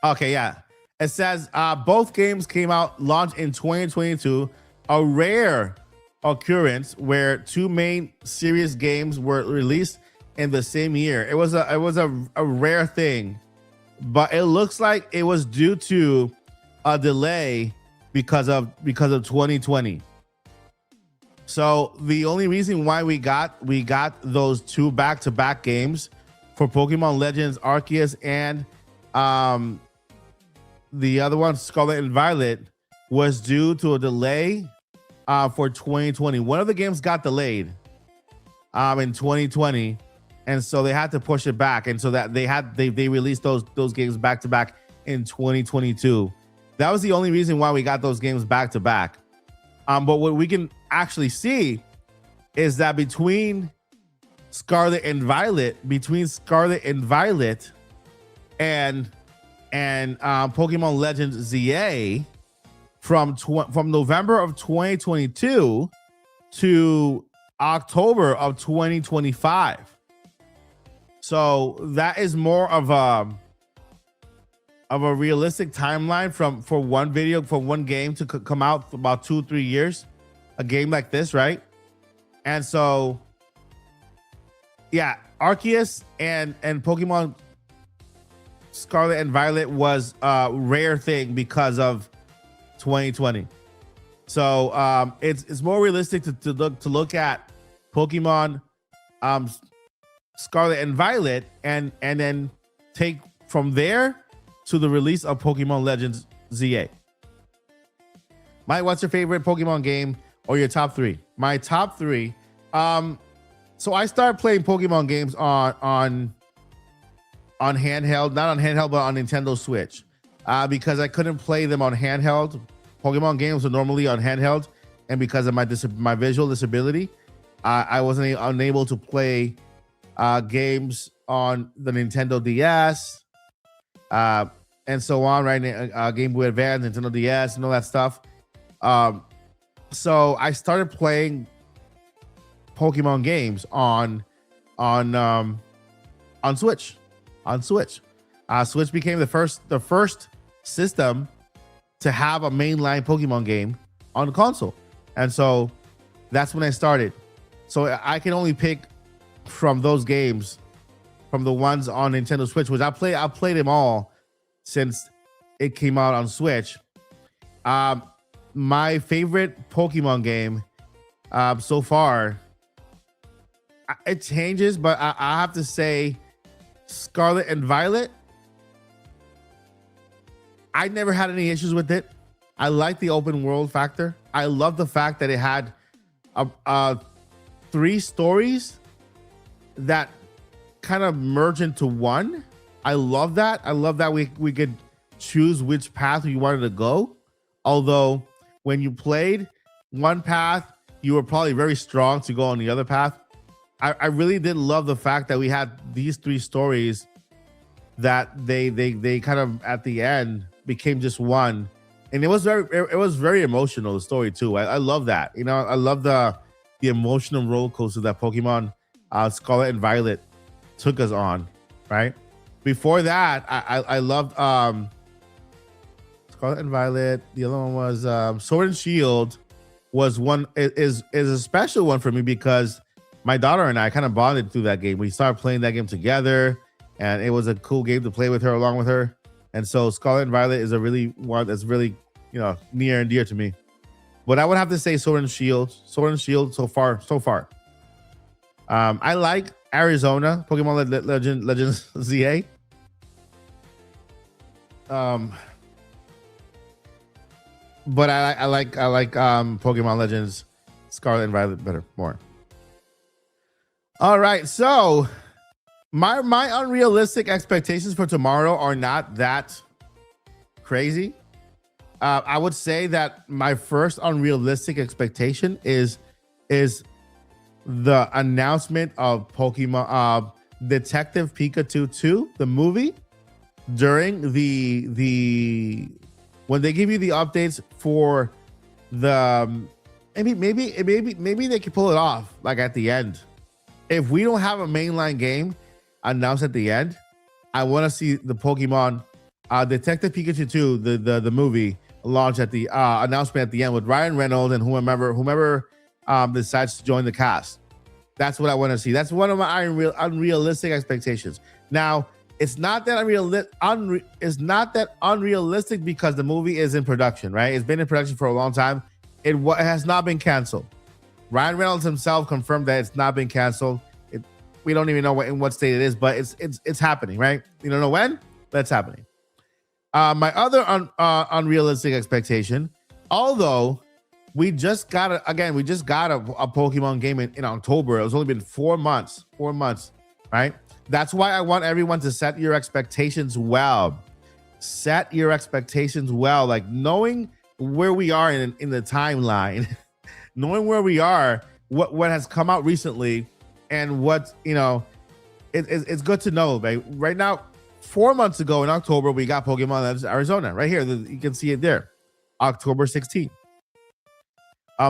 Okay, yeah. It says both games came out, launched in 2022. A rare occurrence where 2 main series games were released in the same year. It was a rare thing, but it looks like it was due to a delay because of 2020. So the only reason why we got those 2 back-to-back games for Pokemon Legends Arceus and the other one, Scarlet and Violet, was due to a delay for 2020. One of the games got delayed in 2020, and so they had to push it back, and so that they released those games back to back in 2022. That was the only reason why we got those games back to back. But what we can actually see is that between Scarlet and Violet and Pokemon Legends ZA, from November of 2022 to October of 2025. So that is more of a realistic timeline for one game to come out for about 2-3 years, a game like this, right? And so yeah, Arceus and Pokemon Scarlet and Violet was a rare thing because of 2020. So it's more realistic to look at Pokemon Scarlet and Violet and then take from there to the release of Pokemon Legends ZA. Mike, what's your favorite Pokemon game or your top 3? My top 3. So I started playing Pokemon games on handheld, not on handheld, but on Nintendo Switch, because I couldn't play them on handheld. Pokemon games are normally on handheld, and because of my visual disability, I wasn't unable to play games on the Nintendo DS, and so on. Right, Game Boy Advance, Nintendo DS, and all that stuff. So I started playing Pokemon games on Switch. Switch became the first system to have a mainline Pokemon game on the console, and so that's when I started. So I can only pick from those games, from the ones on Nintendo Switch, which I played them all since it came out on Switch. My favorite Pokemon game so far. It changes, but I have to say, Scarlet and Violet, I never had any issues with it. I like the open world factor. I love the fact that it had 3 stories that kind of merge into one. I love that. I love that we could choose which path we wanted to go. Although when you played one path, you were probably very strong to go on the other path. I really did love the fact that we had these 3 stories that they kind of at the end became just one, and it was very emotional, the story too. I love that. You know, I love the emotional roller coaster that Pokemon Scarlet and Violet took us on. Right before that, I loved Scarlet and Violet. The other one was Sword and Shield. Was one is a special one for me because my daughter and I kind of bonded through that game. We started playing that game together, and it was a cool game to play with her, along with her. And so Scarlet and Violet is a really one that's really, near and dear to me. But I would have to say Sword and Shield. Sword and Shield so far. I like Arizona, Pokemon Legends ZA. But I like Pokemon Legends Scarlet and Violet more. All right, so my unrealistic expectations for tomorrow are not that crazy. I would say that my first unrealistic expectation is the announcement of Pokemon Detective Pikachu 2, the movie, during the when they give you the updates for the maybe they can pull it off like at the end. If we don't have a mainline game announced at the end, I want to see the Pokemon Detective Pikachu 2, the movie, launch at the announcement at the end with Ryan Reynolds and whomever decides to join the cast. That's what I want to see. That's one of my unrealistic expectations. Now, it's not that unrealistic because the movie is in production, right? It's been in production for a long time. It has not been canceled. Ryan Reynolds himself confirmed that it's not been canceled. We don't even know in what state it is, but it's happening, right? You don't know when? That's happening. My other unrealistic expectation, although we just got a Pokemon game in October. It's only been 4 months, right? That's why I want everyone to set your expectations well. Set your expectations well, like knowing where we are in the timeline. Knowing where we are, what has come out recently, and what it's good to know. Right now, 4 months ago in October, we got Pokemon Legends Arizona right here. You can see it there, October 16th.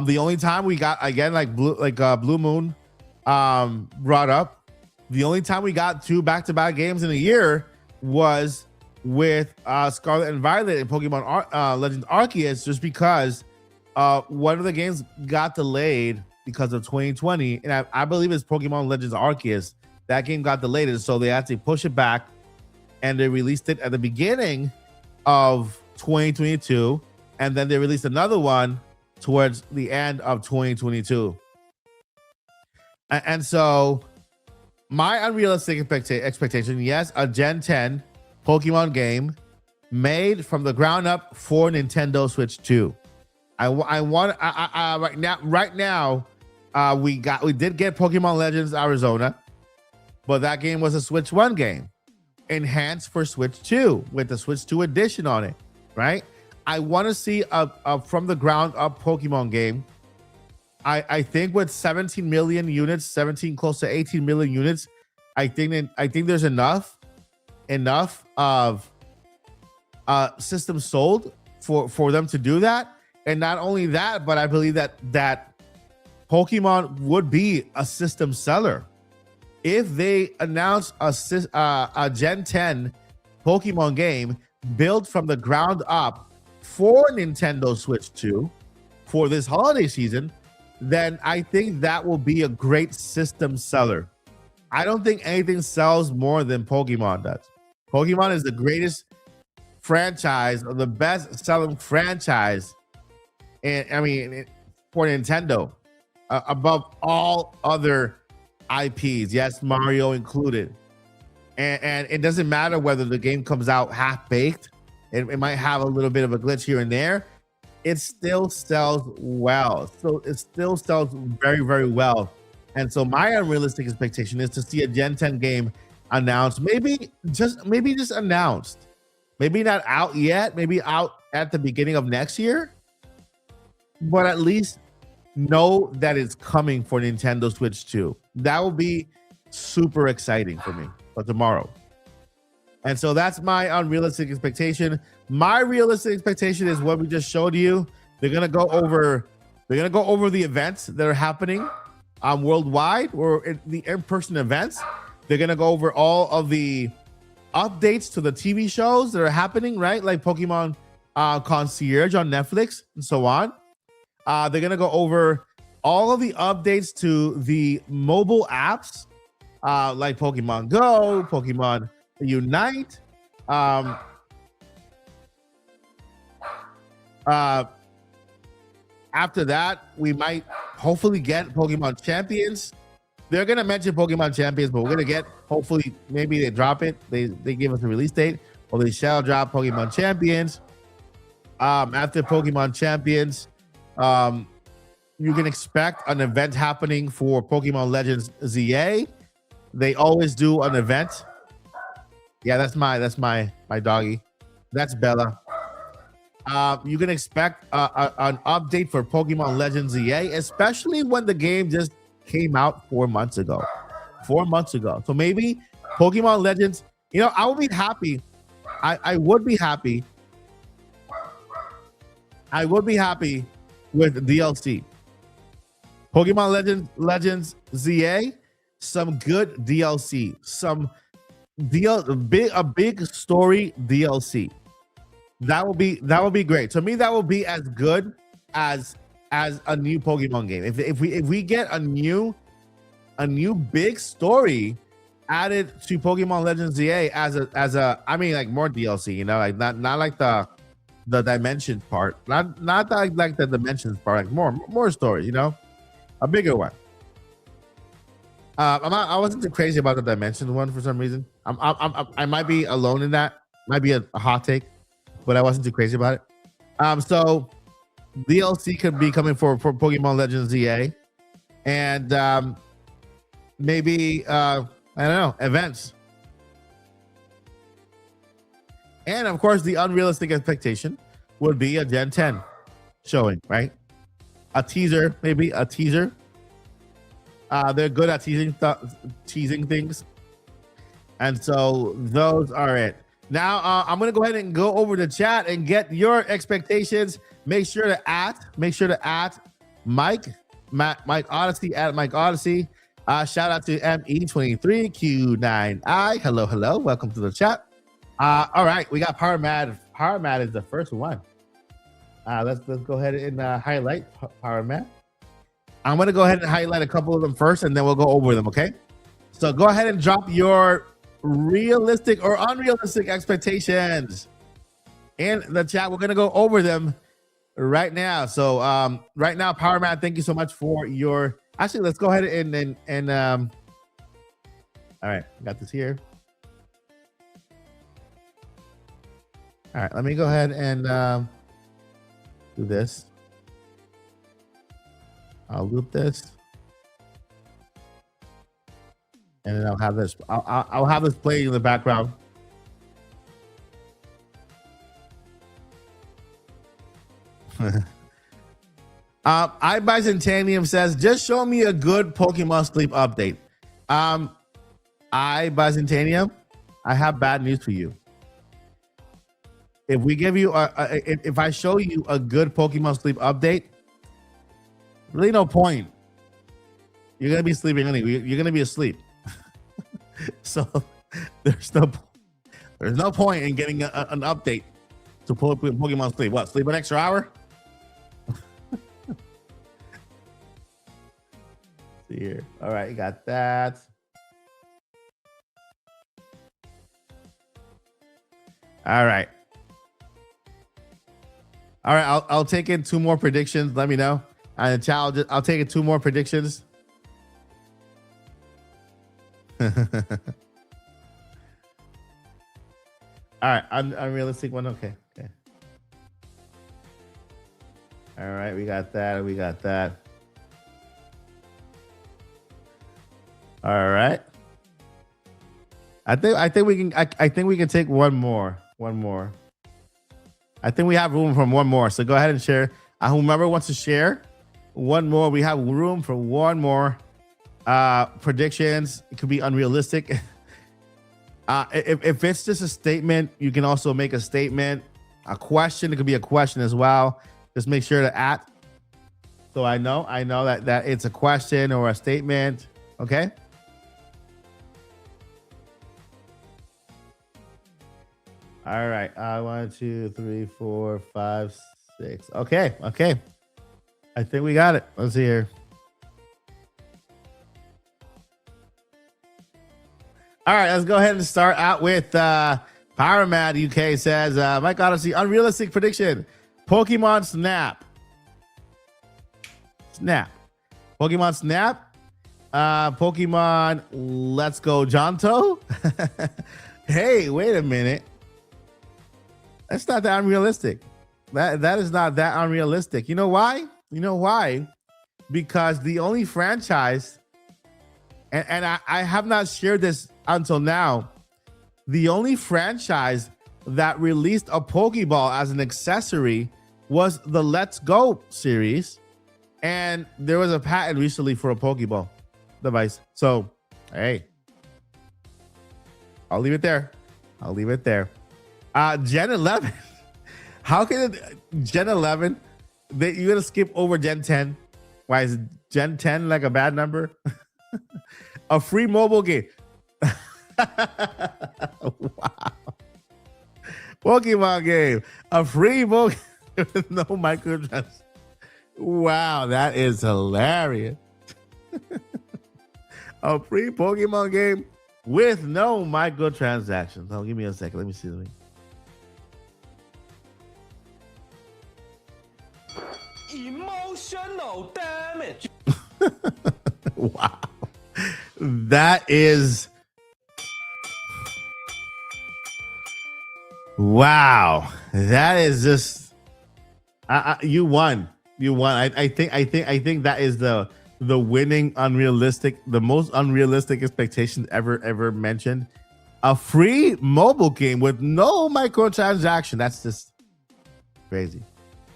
The only time we got again Blue Moon brought up. The only time we got 2 back-to-back games in a year was with Scarlet and Violet and Pokemon Legends Arceus, just because one of the games got delayed because of 2020, and I believe it's Pokemon Legends Arceus. That game got delayed, and so they had to push it back, and they released it at the beginning of 2022, and then they released another one towards the end of 2022. And so my unrealistic expectation, yes, a Gen 10 Pokemon game made from the ground up for Nintendo Switch 2. Right now, we did get Pokemon Legends Arizona, but that game was a Switch 1 game, enhanced for Switch 2 with the Switch 2 edition on it, right? I want to see a from the ground up Pokemon game. I think with 17 million units, close to 18 million units, I think there's enough of systems sold for them to do that. And not only that, but I believe that Pokemon would be a system seller if they announce a Gen 10 Pokemon game built from the ground up for Nintendo Switch 2 for this holiday season. Then I think that will be a great system seller. I don't think anything sells more than Pokemon does. Pokemon is the greatest franchise, or the best selling franchise, and for Nintendo. above all other IPs. Yes, Mario included. And it doesn't matter whether the game comes out half baked. It might have a little bit of a glitch here and there. It still sells well. So it still sells very, very well. And so my unrealistic expectation is to see a Gen 10 game announced, maybe just announced, maybe not out yet, maybe out at the beginning of next year, but at least know that it's coming for Nintendo Switch 2. That will be super exciting for me for tomorrow. And so that's my unrealistic expectation. My realistic expectation is what we just showed you. They're gonna go over the events that are happening worldwide, or the in-person events. They're gonna go over all of the updates to the TV shows that are happening, right? Like Pokemon Concierge on Netflix and so on. They're gonna go over all of the updates to the mobile apps, like Pokemon Go, Pokemon Unite. After that, we might hopefully get Pokemon Champions. They're gonna mention Pokemon Champions, but we're gonna get, hopefully, maybe they drop it. They give us a release date, or they shall drop Pokemon Champions. After Pokemon Champions, you can expect an event happening for Pokemon Legends ZA. They always do an event. Yeah, that's my doggy. That's Bella. You can expect an update for Pokemon Legends ZA, especially when the game just came out 4 months ago. 4 months ago. So maybe Pokemon Legends, I would be happy. I would be happy. I would be happy with DLC. Pokemon Legends ZA, some good DLC, a big story DLC. That will be great. To me, that will be as good as a new Pokemon game. If we get a new big story added to Pokemon Legends ZA as a I mean, like, more DLC, like not like the Dimensions part, not like the Dimensions part, like more stories, a bigger one. I wasn't too crazy about the Dimensions one for some reason. I might be alone in that. Might be a hot take, but I wasn't too crazy about it. So DLC could be coming for Pokemon Legends ZA, and maybe I don't know, events. And of course, the unrealistic expectation would be a Gen 10 showing, right? A teaser, maybe a teaser. They're good at teasing things. And so those are it. Now, I'm going to go ahead and go over the chat and get your expectations. Make sure to add Mike Odyssey, at Mike Odyssey. Shout out to ME23Q9I. Hello. Welcome to the chat. All right, we got Power Mad. Power Mad is the first one. Let's go ahead and highlight Power Mad. I'm going to go ahead and highlight a couple of them first, and then we'll go over them, okay? So go ahead and drop your realistic or unrealistic expectations in the chat. We're going to go over them right now. So right now, Power Mad, thank you so much for your... Actually, let's go ahead and all right, got this here. All right, let me go ahead and do this. I'll loop this, and then I'll have this. I'll have this playing in the background. iBicentennium says, just show me a good Pokemon Sleep update. iBicentennium, I have bad news for you. If we give you if I show you a good Pokemon Sleep update, really no point. You're gonna be sleeping anyway. You're gonna be asleep. So there's no point in getting an update to Pokemon Sleep. What, sleep an extra hour? See here. All right, you got that. All right. I'll take in 2 more predictions. Let me know. And child, I'll take it 2 more predictions. All right, unrealistic one. Okay. All right, we got that. All right. I think we can. I think we can take one more. I think we have room for one more. So go ahead and share. Whomever wants to share one more, we have room for one more. Predictions. It could be unrealistic. If it's just a statement, you can also make a statement. A question. It could be a question as well. Just make sure to at. So I know that it's a question or a statement. Okay. All right. 1, 2, 3, 4, 5, 6. Okay. I think we got it. Let's see here. All right. Let's go ahead and start out with Power Mad UK says Mike Odyssey unrealistic prediction. Pokemon Snap. Pokemon Snap. Pokemon Let's Go Johto. Hey, wait a minute. That's not that unrealistic. That is not that unrealistic. You know why? Because the only franchise, and I have not shared this until now, the only franchise that released a Pokeball as an accessory was the Let's Go series. And there was a patent recently for a Pokeball device. So, hey, I'll leave it there. Gen 11. How can Gen 11? You're going to skip over Gen 10. Why is Gen 10 like a bad number? A free mobile game. Wow. Pokemon game. A free mobile game with no microtransactions. Wow, that is hilarious. A free Pokemon game with no microtransactions. Oh, give me a second. Let me see. Emotional damage. Wow. That is. Wow. That is just. You won. I think that is the winning unrealistic, the most unrealistic expectations ever mentioned. A free mobile game with no microtransaction. That's just crazy.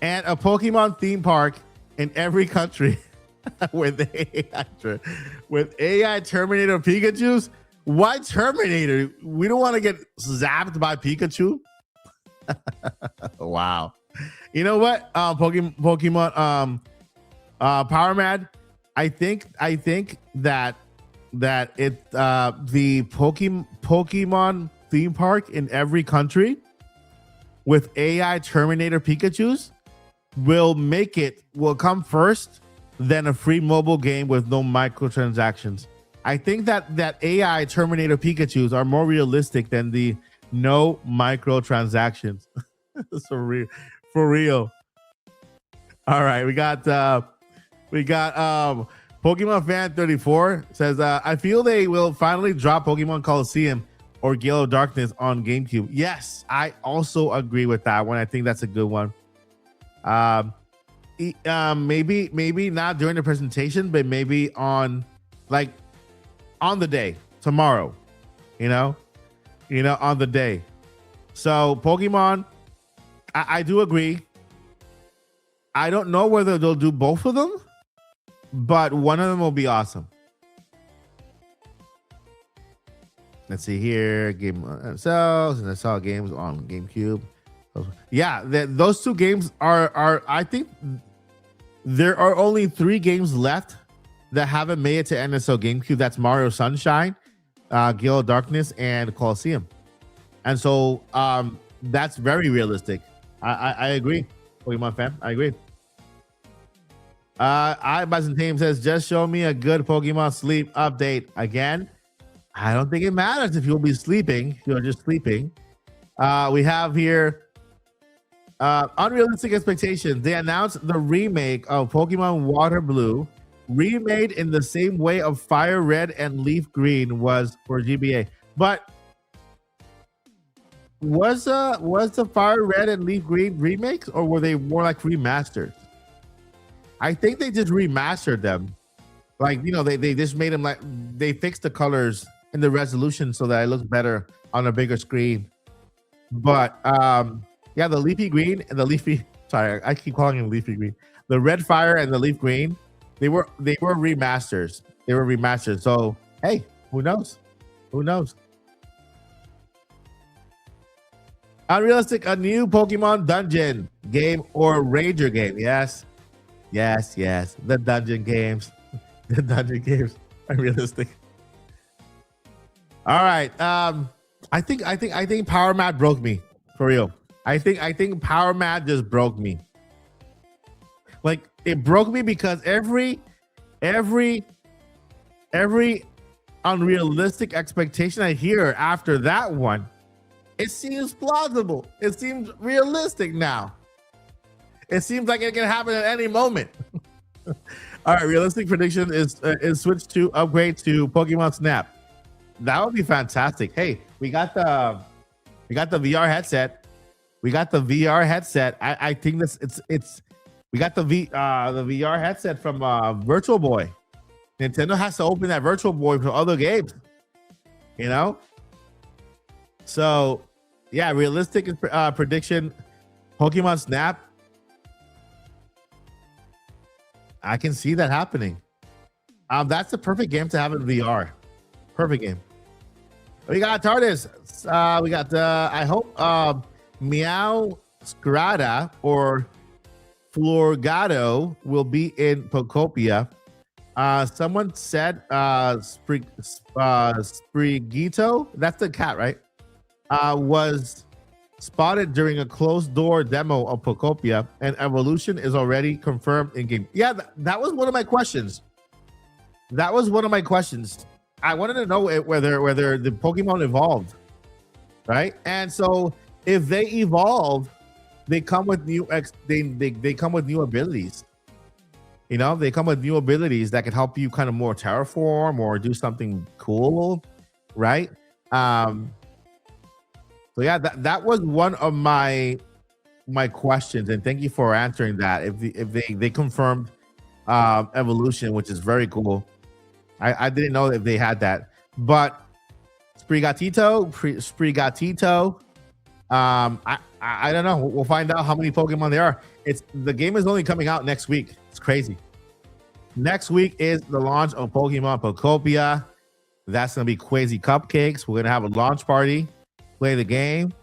And a Pokemon theme park in every country with AI Terminator Pikachus. Why Terminator? We don't want to get zapped by Pikachu. Wow. You know what? Pokemon Power Mad. I think that it the Pokemon theme park in every country with AI Terminator Pikachus will come first than a free mobile game with no microtransactions. I think that AI Terminator Pikachus are more realistic than the no microtransactions. So for real. All right, we got Pokemon Fan 34 says I feel they will finally drop Pokemon Coliseum or Gale of Darkness on GameCube. Yes, I also agree with that one. I think that's a good one. Maybe not during the presentation, but maybe on the day tomorrow, on the day. So Pokemon, I do agree. I don't know whether they'll do both of them, but one of them will be awesome. Let's see here. Game themselves, and I saw games on GameCube. Yeah, those two games are. I think there are only 3 games left that haven't made it to NSO GameCube. That's Mario Sunshine, Gale of Darkness, and Coliseum. And so that's very realistic. I agree, Pokemon fan. I agree. Byzantine says, just show me a good Pokemon sleep update again. I don't think it matters if you'll be sleeping. You're just sleeping. We have here Unrealistic expectations. They announced the remake of Pokemon Water Blue, remade in the same way of Fire Red and Leaf Green was for GBA. But was the Fire Red and Leaf Green remakes, or were they more like remasters? I think they just remastered them. Like, they just made them, like, they fixed the colors and the resolution so that it looks better on a bigger screen. But yeah, the leafy green and the leafy, sorry, I keep calling them leafy green. The red fire and the leaf green, they were remasters. They were remastered. So hey, who knows? Who knows? Unrealistic, a new Pokemon dungeon game or ranger game. Yes. The dungeon games. The dungeon games. Unrealistic. All right. I think Power Mat broke me for real. I think Power Mat just broke me. Like, it broke me because every unrealistic expectation I hear after that one, it seems plausible. It seems realistic now. It seems like it can happen at any moment. All right, realistic prediction is switch to upgrade to Pokemon Snap. That would be fantastic. Hey, we got the VR headset. We got the VR headset. I think we got the VR headset from Virtual Boy. Nintendo has to open that Virtual Boy for other games. So yeah, realistic prediction, Pokemon Snap. I can see that happening. That's the perfect game to have in VR. Perfect game. We got TARDIS. We got I hope Meow Scrata or Florgado will be in Pokopia. Someone said Sprigito, that's the cat, right? Was spotted during a closed door demo of Pokopia, and evolution is already confirmed in game. Yeah, that was one of my questions. I wanted to know whether the Pokemon evolved, right? And so if they evolve, they come with new they come with new abilities. They come with new abilities that can help you kind of more terraform or do something cool, right? So yeah, that was one of my questions, and thank you for answering that. If they confirmed evolution, which is very cool. I didn't know if they had that, but Sprigatito. I don't know. We'll find out how many Pokemon there are. The game is only coming out next week. It's crazy. Next week is the launch of Pokemon Pokopia. That's gonna be crazy cupcakes. We're gonna have a launch party, play the game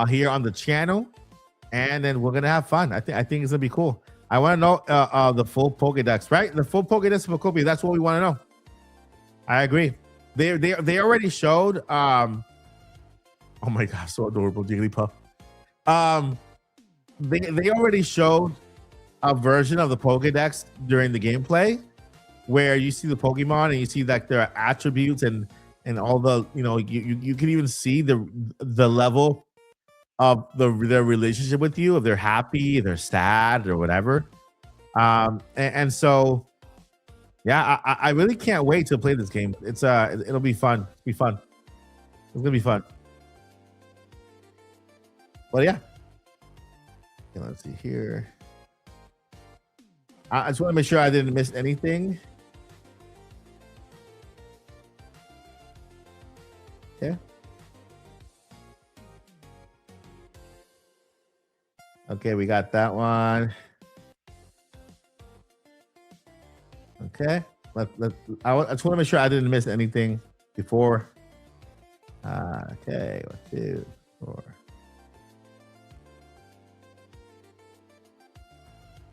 here on the channel, and then we're gonna have fun. I think it's gonna be cool. I want to know the full Pokédex, right? The full Pokédex of Pokopia. That's what we want to know. I agree. They already showed. Oh my gosh, so adorable, Jigglypuff. They already showed a version of the Pokédex during the gameplay, where you see the Pokemon and you see like their attributes and all the you can even see the level of their relationship with you, if they're happy, if they're sad, or whatever. And so yeah, I really can't wait to play this game. It'll be fun. It's gonna be fun. Well, yeah. Okay, let's see here. I just want to make sure I didn't miss anything. Okay. Okay, we got that one. Okay. I just want to make sure I didn't miss anything before. Okay, 1, 2, 4.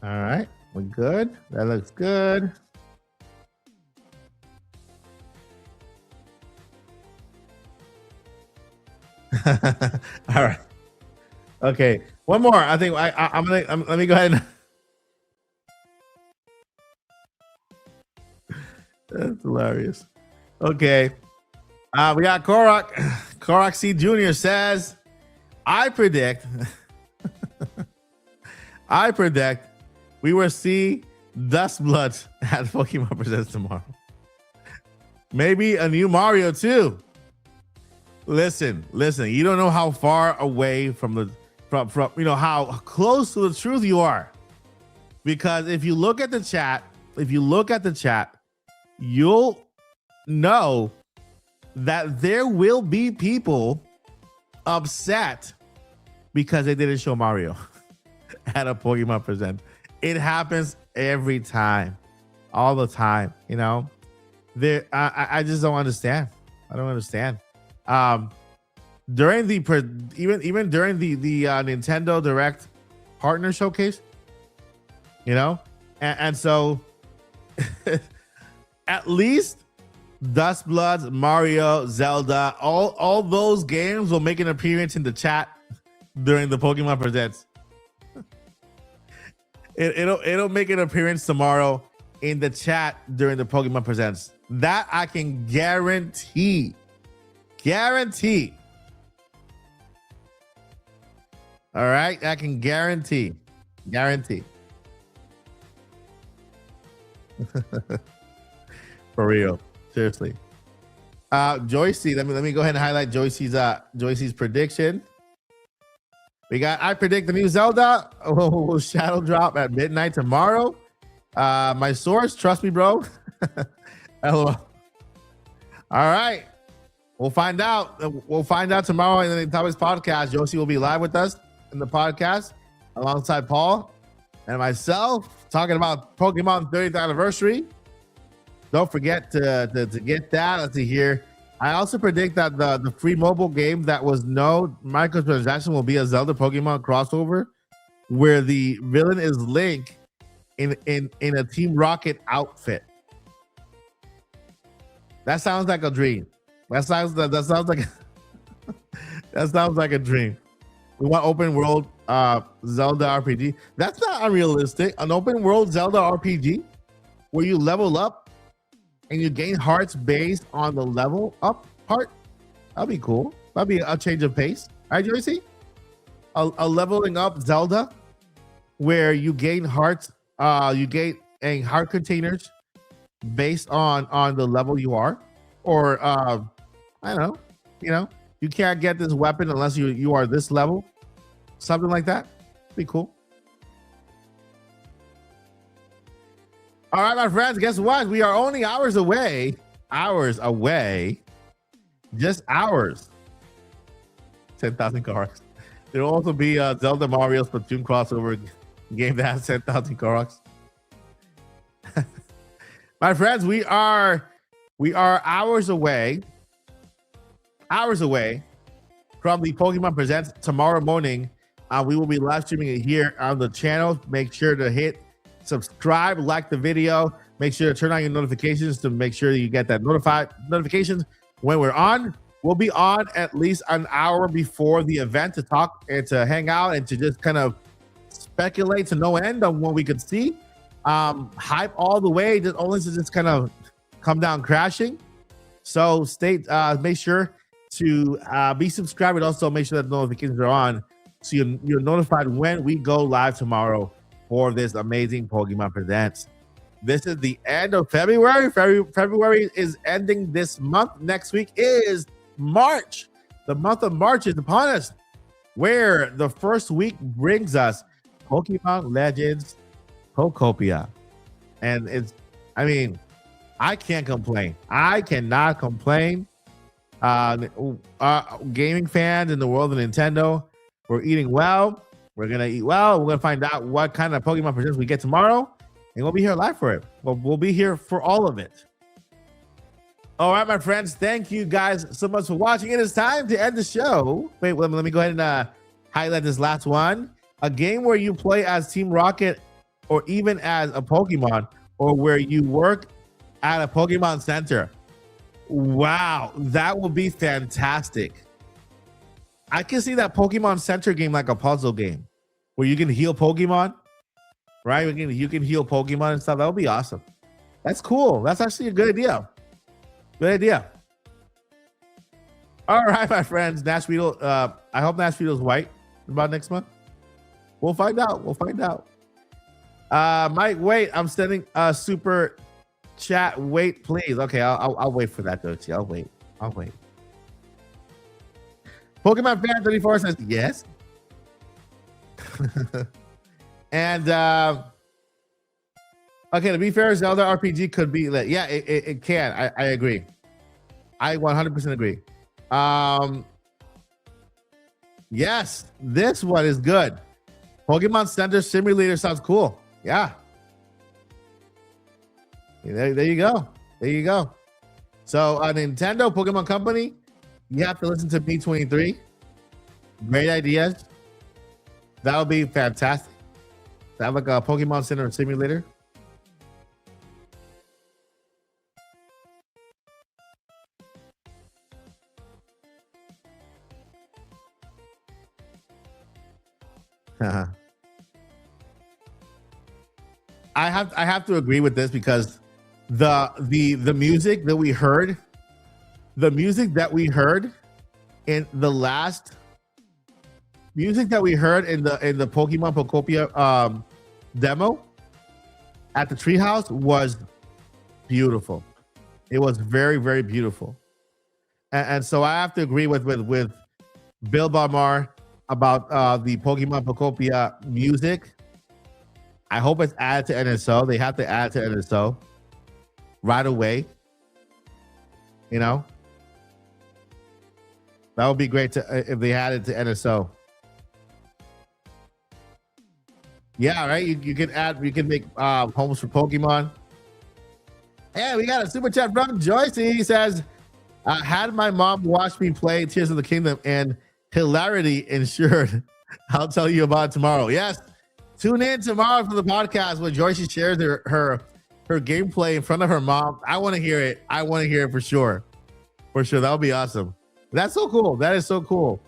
All right, we're good. That looks good. All right. Okay, one more. I think I'm gonna let me go ahead. That's hilarious. Okay, we got Korok. Korok C Jr. says, "I predict." I predict we will see Dust Blood at Pokemon Presents tomorrow. Maybe a new Mario too. Listen. You don't know how far away from how close to the truth you are. Because if you look at the chat, you'll know that there will be people upset because they didn't show Mario at a Pokemon Present. It happens every time, all the time. I just don't understand. I don't understand. During the even during the Nintendo Direct partner showcase, and so at least Dust Bloods, Mario, Zelda, all those games will make an appearance in the chat during the Pokemon Presents. It'll make an appearance tomorrow in the chat during the Pokemon Presents. That I can guarantee. All right, I can guarantee. For real, seriously. Joycey, let me go ahead and highlight Joycey's prediction. I predict the new Zelda will shadow drop at midnight tomorrow. My source, trust me, bro. LOL. All right, we'll find out. We'll find out tomorrow in the Topics podcast. Joycey will be live with us in the podcast alongside Paul and myself, talking about Pokemon 30th anniversary. Don't forget to get that. Let's see here. I also predict that the free mobile game that was no microtransaction will be a Zelda Pokemon crossover where the villain is Link in a Team Rocket outfit. That sounds like a dream. That sounds like that sounds like a dream. We want open world Zelda RPG. That's not unrealistic. An open world Zelda RPG where you level up and you gain hearts based on the level up part. That'd be cool. That'd be a change of pace. All right, Joycey? A leveling up Zelda where you gain hearts, you gain heart containers based on the level you are. Or I don't know, you can't get this weapon unless you are this level. Something like that. Be cool. All right, my friends, guess what? We are only hours away. Just hours. 10,000 Koroks. There'll also be Zelda Mario Splatoon crossover game that has 10,000 Koroks. My friends, we are hours away from the Pokemon Presents tomorrow morning. We will be live streaming it here on the channel. Make sure to hit subscribe, like the video. Make sure to turn on your notifications to make sure that you get that notifications when we're on. We'll be on at least an hour before the event to talk and to hang out and to just kind of speculate to no end on what we could see. Hype all the way, just only to just kind of come down crashing. So make sure to be subscribed, and also make sure that notifications are on so you're notified when we go live tomorrow for this amazing Pokemon Presents. This is the end of February. February is ending this month. Next week is March. The month of March is upon us, where the first week brings us Pokémon Legends Pokopia. And I can't complain. I cannot complain. Gaming fans in the world of Nintendo, we're eating well. We're going to eat well. We're going to find out what kind of Pokemon Presents we get tomorrow. And we'll be here live for it. We'll be here for all of it. All right, my friends. Thank you guys so much for watching. It is time to end the show. Wait, let me go ahead and highlight this last one. A game where you play as Team Rocket or even as a Pokemon, or where you work at a Pokemon Center. Wow, that will be fantastic. I can see that Pokemon Center game like a puzzle game where you can heal Pokemon, right? You can heal Pokemon and stuff. That would be awesome. That's cool. That's actually a good idea. Good idea. All right, my friends. Nash Beetle. I hope Nash Beetle's white about next month. We'll find out. We'll find out. Mike, wait. I'm sending a super chat. Wait, please. Okay, I'll wait for that, Dochi. I'll wait. I'll wait. Pokemon Fan 34 says yes. And okay, to be fair, Zelda RPG could be lit. Yeah, it can. I agree. I 100% agree. Yes, this one is good. Pokemon Center Simulator sounds cool. Yeah. There you go. There you go. So, Nintendo, Pokemon Company, you have to listen to B23. Great ideas. That would be fantastic. To have like a Pokemon Center Simulator. I have to agree with this because the music that we heard, in the last music that we heard in the Pokemon Pocopia demo at the treehouse was beautiful. It was very, very beautiful. And so I have to agree with Bill Barmar about the Pokemon Pocopia music. I hope it's added to NSO. They have to add to NSO right away. You know, that would be great if they added to NSO. Yeah, right. You can add. You can make homes for Pokemon. Yeah, we got a super chat from Joyce. He says, "Had my mom watch me play Tears of the Kingdom and hilarity ensured. I'll tell you about it tomorrow." Yes, tune in tomorrow for the podcast where Joyce shares her gameplay in front of her mom. I want to hear it. I want to hear it for sure. For sure, that'll be awesome. That's so cool. That is so cool.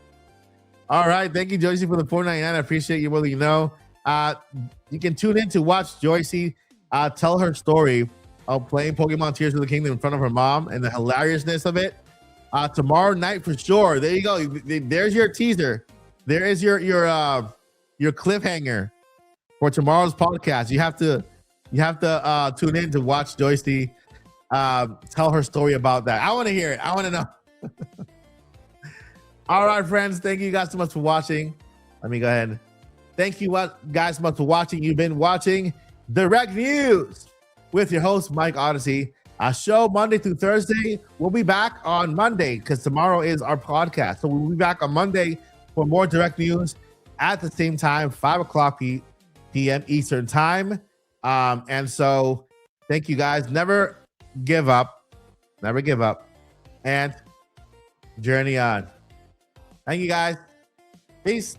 All right, thank you, Joyce, for the $4.99. I appreciate you. Well, you know, you can tune in to watch Joyce tell her story of playing Pokemon Tears of the Kingdom in front of her mom and the hilariousness of it. Tomorrow night for sure. There you go. There's your teaser. There is your cliffhanger for tomorrow's podcast. You have to tune in to watch Joyce tell her story about that. I want to hear it. I want to know. All right, friends. Thank you guys so much for watching. Let me go ahead. Thank you guys so much for watching. You've been watching Direct News with your host, Mike Odyssey. Our show Monday through Thursday. We'll be back on Monday because tomorrow is our podcast. So we'll be back on Monday for more Direct News at the same time, 5 o'clock p.m. Eastern Time. And so thank you guys. Never give up. Never give up. And journey on. Thank you guys. Peace.